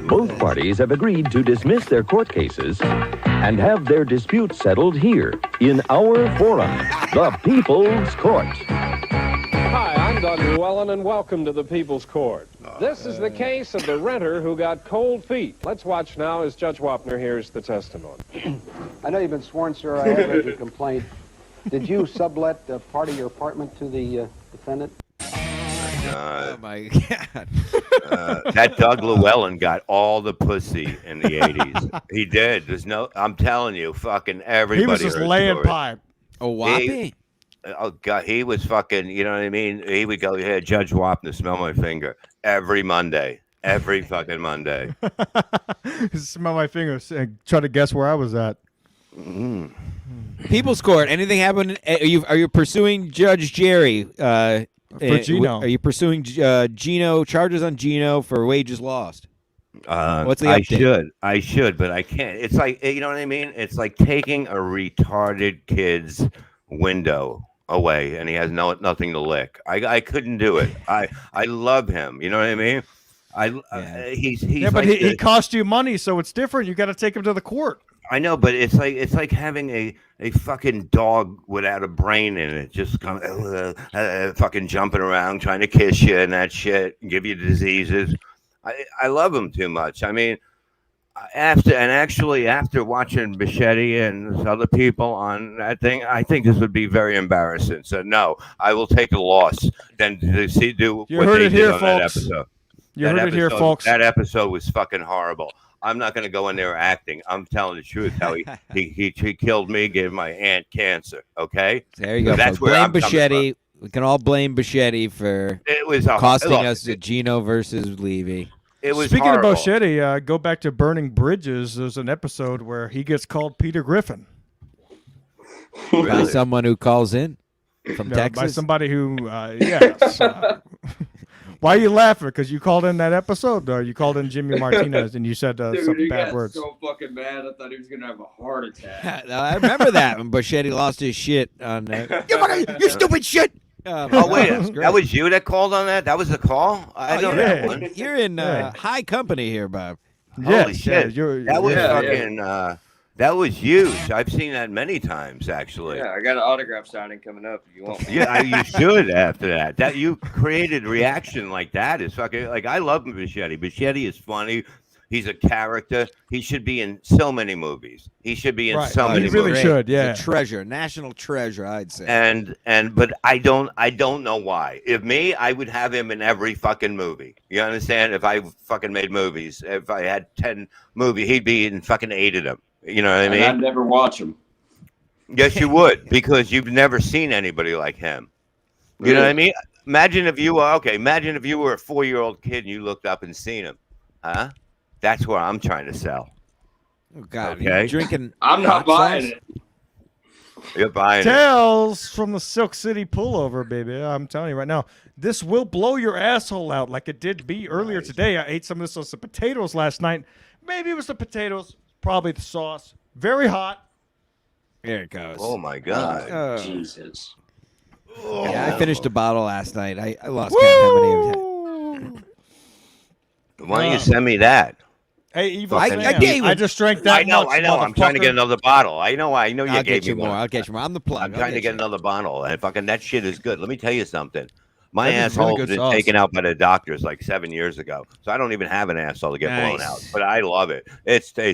Both parties have agreed to dismiss their court cases and have their dispute settled here in our forum, the People's Court. Hi, I'm Doug Llewellyn, and welcome to the People's Court. This is the case of the renter who got cold feet. Let's watch now as Judge Wapner hears the testimony. I know you've been sworn, sir. I have read your complaint. Did you sublet part of your apartment to the defendant? Oh, my God. That Doug Llewellyn got all the pussy in the 80s. He did. I'm telling you, fucking everybody. He was just laying pipe. Oh, Whoppy? Oh, God, he was fucking, you know what I mean? He would go, yeah, Judge Wapner, smell my finger. Every Monday. Every fucking Monday. Smell my fingers and try to guess where I was at. People's Court. Anything happen? Are you pursuing Judge Jerry? For Gino. Are you pursuing Gino, charges on Gino for wages lost? What's the update? I should, but I can't. It's like, you know what I mean? It's like taking a retarded kid's window away and he has nothing to lick. I couldn't do it. I love him. You know what I mean? He's but like he cost you money, so it's different. You got to take him to the court. I know, but it's like having a fucking dog without a brain in it, just fucking jumping around, trying to kiss you and that shit, and give you diseases. I love him too much. I mean, after watching Bichetti and other people on that thing, I think this would be very embarrassing. So no, I will take a loss than to do You what heard they it did here, on folks. that episode. You heard it here, folks. That episode was fucking horrible. I'm not going to go in there acting. I'm telling the truth. How he killed me, gave my aunt cancer. Okay, there you go. That's where I'm Bichetti. We can all blame Bichetti for costing us a Gino versus Levy. It was Speaking horrible. of Bichetti, go back to Burning Bridges. There's an episode where he gets called Peter Griffin. By someone who calls in from Texas? By somebody who, yes. Why are you laughing? Because you called in that episode, or you called in Jimmy Martinez and you said some bad words. So fucking mad. I thought he was gonna have a heart attack. I remember that when Bichetti lost his shit on you stupid shit. Oh wait, that was you that called on that? That was the call? I know that one. You're in high company here, Bob. Holy shit! That was fucking. That was huge. I've seen that many times, actually. Yeah, I got an autograph signing coming up. If you want? Yeah, you should. After that, you created reaction like that is fucking. Like I love Bichetti. Bichetti is funny. He's a character. He should be in so many movies. He should be in Right. so He many really movies. should. He's Yeah. a treasure, national treasure, I'd say. But I don't know why. If me, I would have him in every fucking movie. You understand? If I fucking made movies, if I had 10 movies, he'd be in fucking 8 of them. You know what I And mean? I'd never watch them. Yes, you would, because you've never seen anybody like him. You know what I mean? Imagine if you were a 4-year-old kid and you looked up and seen him. Huh? That's what I'm trying to sell. Oh God, Okay. you drinking? I'm not hot buying sauce? it. You're buying it. Tales from the Silk City pullover, baby. I'm telling you right now, this will blow your asshole out like it did me earlier today. I ate some of this on some potatoes last night. Maybe it was the potatoes, probably the sauce. Very hot. Here it goes. Oh my God. Oh. Jesus. Yeah, I finished a bottle last night. I lost count how many I've had. Why don't you send me that? Hey, evil I Sam, gave I it- just drank that I know. much, I'm trying to motherfucker. get another bottle. I know you I'll gave get me you more. one. I'll get you more. I'm the plug. I'm I'll trying to get you. another bottle, and fucking that shit is good. Let me tell you something. My That is really asshole good was sauce. taken out by the doctors like 7 years ago, so I don't even have an asshole to get blown Nice. out. But I love it.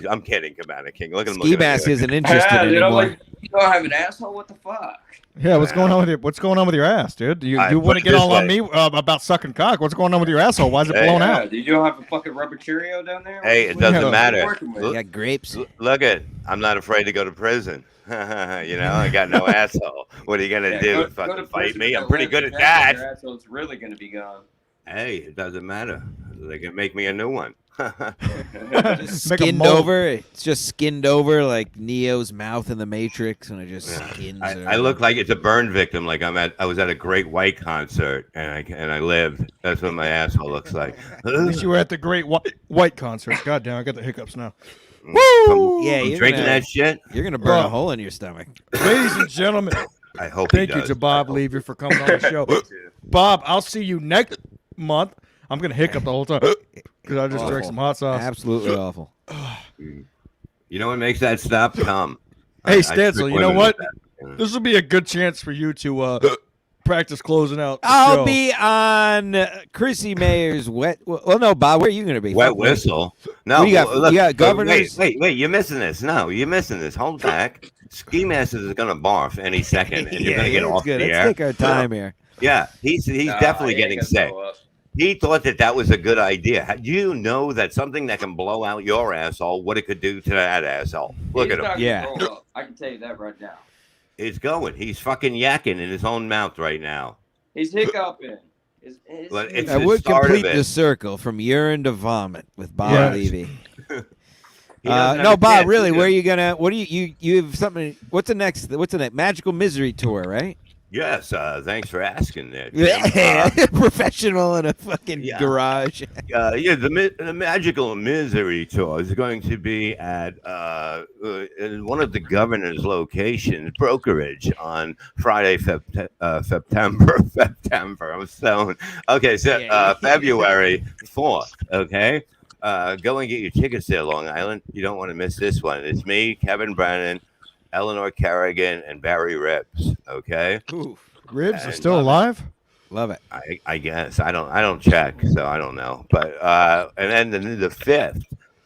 I'm kidding, Cabana King. Look at him. Ski looking at mask me. isn't interested Yeah, dude, I'm anymore. like, you don't have an asshole? What the fuck? Yeah, what's going on with you? What's going on with your ass, dude? You I want to put it get this all on way. me about sucking cock? What's going on with your asshole? Why is it Hey, blown Yeah, out? dude, you don't have a fucking rubber Cheerio down there? Hey, it What doesn't are you matter. working with? You got grapes. Look at. I'm not afraid to go to prison. I got no asshole. What are you gonna Yeah, do? go to Fucking prison fight me? for I'm pretty the good at last that. Your asshole's really gonna be gone. Hey, it doesn't matter. They can make me a new one. Just Make a skinned mold. over. It's just skinned over like Neo's mouth in the Matrix, and it just skins. I look like it's a burn victim. Like I was at a Great White concert and I lived. That's what my asshole looks like. At least you were at the Great White concert. God damn, I got the hiccups now. Woo! Yeah, I'm you're drinking gonna- that shit. You're gonna burn Bro. a hole in your stomach. Ladies and gentlemen, I hope. thank he you does. to Bob I hope Levy for coming on the show. Bob, I'll see you next month. I'm going to hiccup the whole time because I just drank some hot sauce. Absolutely awful. You know what makes that stop? Come. Hey, I Stancil, trick you know women what? with that. This will be a good chance for you to practice closing out the I'll show. be on Chrissy Mayer's wet. Well, no, Bob, where are you gonna be? Wet Fuck me. whistle. No, What do you got? look, You got governors? Wait, you're missing this. No, you're missing this. Hold back. Ski Masters is gonna barf any second, and you're gonna get it's off good. the Let's air. take our time here. Yeah, he's Nah, definitely he ain't getting gonna sick. blow up. He thought that was a good idea. Do you know that something that can blow out your asshole, what it could do to that asshole? Look He's at him. not gonna Yeah. blow up. I can tell you that right now. It's going. He's fucking yakking in his own mouth right now. He's hiccuping. Well, it's I the would start of complete it. the circle from urine to vomit with Bob Yeah. Levy. He doesn't No, have a Bob. chance Really, either. where are you gonna? What do you have something? What's the next? What's the next? Magical Misery Tour, right? Yes, thanks for asking that. Yeah, professional in a fucking Yeah. garage. The Magical Misery Tour is going to be at in one of the governor's locations, brokerage, on Friday, September. I'm stoned. Okay, so Yeah. February 4th. Okay, go and get your tickets there, Long Island. You don't want to miss this one. It's me, Kevin Brennan, Eleanor Kerrigan, and Barry Rips. Okay. Ooh, Ribs are I still love it. alive? love it. I guess I don't check, so I don't know. But and then the 5th,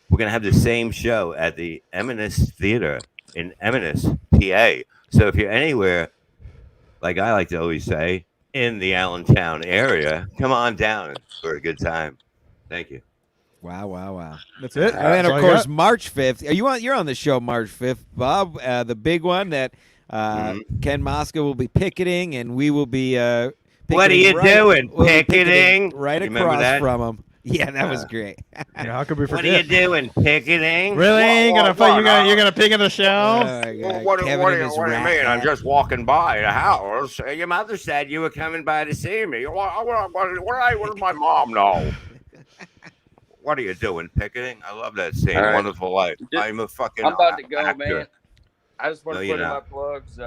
we're gonna have the same show at the Eminence Theater in Eminence, PA. So if you're anywhere, like I like to always say, in the Allentown area, come on down for a good time. Thank you. Wow, wow, wow. That's it? And then, That's all of you course, got? March 5th. You're on the show March 5th, Bob. The big one that Ken Moscow will be picketing, and we will be. What are you doing? we'll be Picketing? right You remember across that? from him. Yeah, that was great. Yeah, how could we What are you forget? doing? Picketing? Really? You're gonna fight? You're gonna pick in the show? Oh, my God. What, Kevin what, and do you- his what do you rat mean? I'm hat. just walking by the house. Your mother said you were coming by to see me. What does my mom know? What are you doing, picketing? I love that scene. All right. Wonderful Life. Just- I'm a fucking I'm about to go, actor. man. I just want No, to you're put in my not. plugs.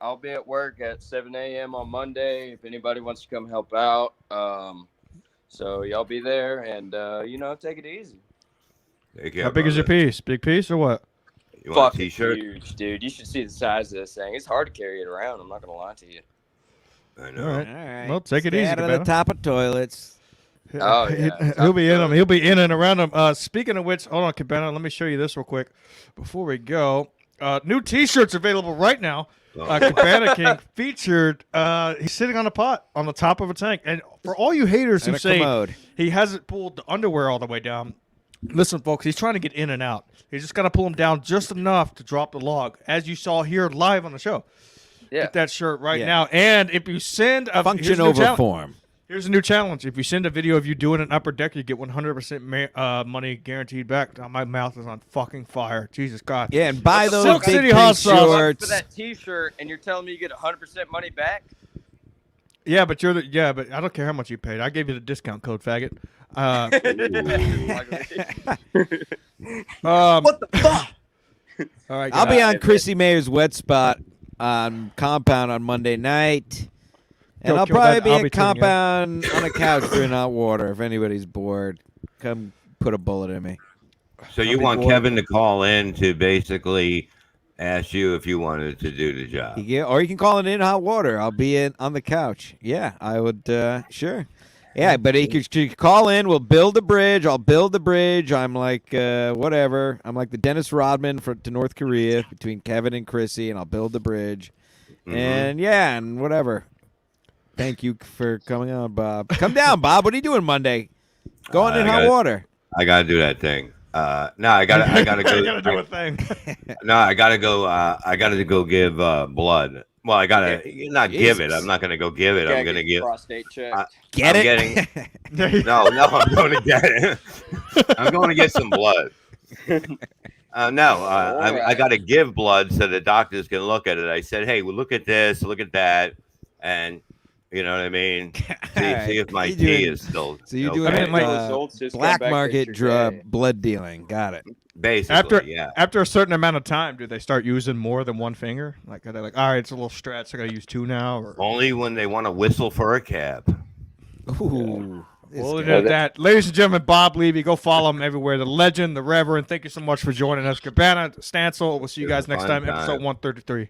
I'll be at work at 7 a.m. on Monday if anybody wants to come help out. So y'all be there and, take it easy. Take care, How big is your brother. piece? Big piece or what? You want a Fucking t-shirt? huge, dude. You should see the size of this thing. It's hard to carry it around. I'm not going to lie to you. I know. All right. All right. Well, take it Stay easy, out of Cabana. the top of toilets. Oh, yeah. He'll be in them. He'll be in and around them. Speaking of which, hold on, Cabana. Let me show you this real quick before we go. New T-shirts available right now. Cabana King featured. He's sitting on a pot on the top of a tank. And for all you haters who say he hasn't pulled the underwear all the way down, listen, folks, he's trying to get in and out. He's just got to pull him down just enough to drop the log, as you saw here live on the show. Yeah. Get that shirt right now. And if you send a function over form. Here's a new challenge. If you send a video of you doing an upper deck, you get 100% money guaranteed back. Oh, my mouth is on fucking fire. Jesus God. Yeah, and buy those Silk big City pink hot sauce. shorts. For that T-shirt, and you're telling me you get 100% money back? Yeah, but but I don't care how much you paid. I gave you the discount code, faggot. What the fuck? All right, I'll be on Chrissy Mayer's wet spot on Compound on Monday night. And I'll probably be at Compound on a couch doing hot water. If anybody's bored, come put a bullet in me. So you want Kevin to call in to basically ask you if you wanted to do the job? Yeah, or you can call it in hot water. I'll be in on the couch. Yeah, I would. Sure. Yeah, but you could call in. We'll build the bridge. I'll build the bridge. I'm like whatever. I'm like the Dennis Rodman to North Korea between Kevin and Chrissy, and I'll build the bridge. Mm-hmm. And yeah, and whatever. Thank you for coming on, Bob. Come down, Bob. What are you doing Monday? Going in hot water. I gotta do that thing. No, I gotta go. I gotta do a thing. No, I gotta go. I gotta go give blood. Well, I gotta not give it. I'm not gonna go give it. I'm gonna give prostate check. Get it? No, I'm going to get it. I'm going to get some blood. I got to give blood so the doctors can look at it. I said, hey, well, look at this, look at that, and you know what I mean. See if my tea is still. So you're okay. doing black market drug blood dealing. Got it. Basically, After a certain amount of time, do they start using more than one finger? Like, are they like, all right, it's a little stretch, I gotta use two now? Or only when they want to whistle for a cab. Ooh. Well, that, ladies and gentlemen, Bob Levy, go follow him everywhere. The legend, the Reverend. Thank you so much for joining us, Cabana, Stancil. We'll see you guys next time. Episode 133.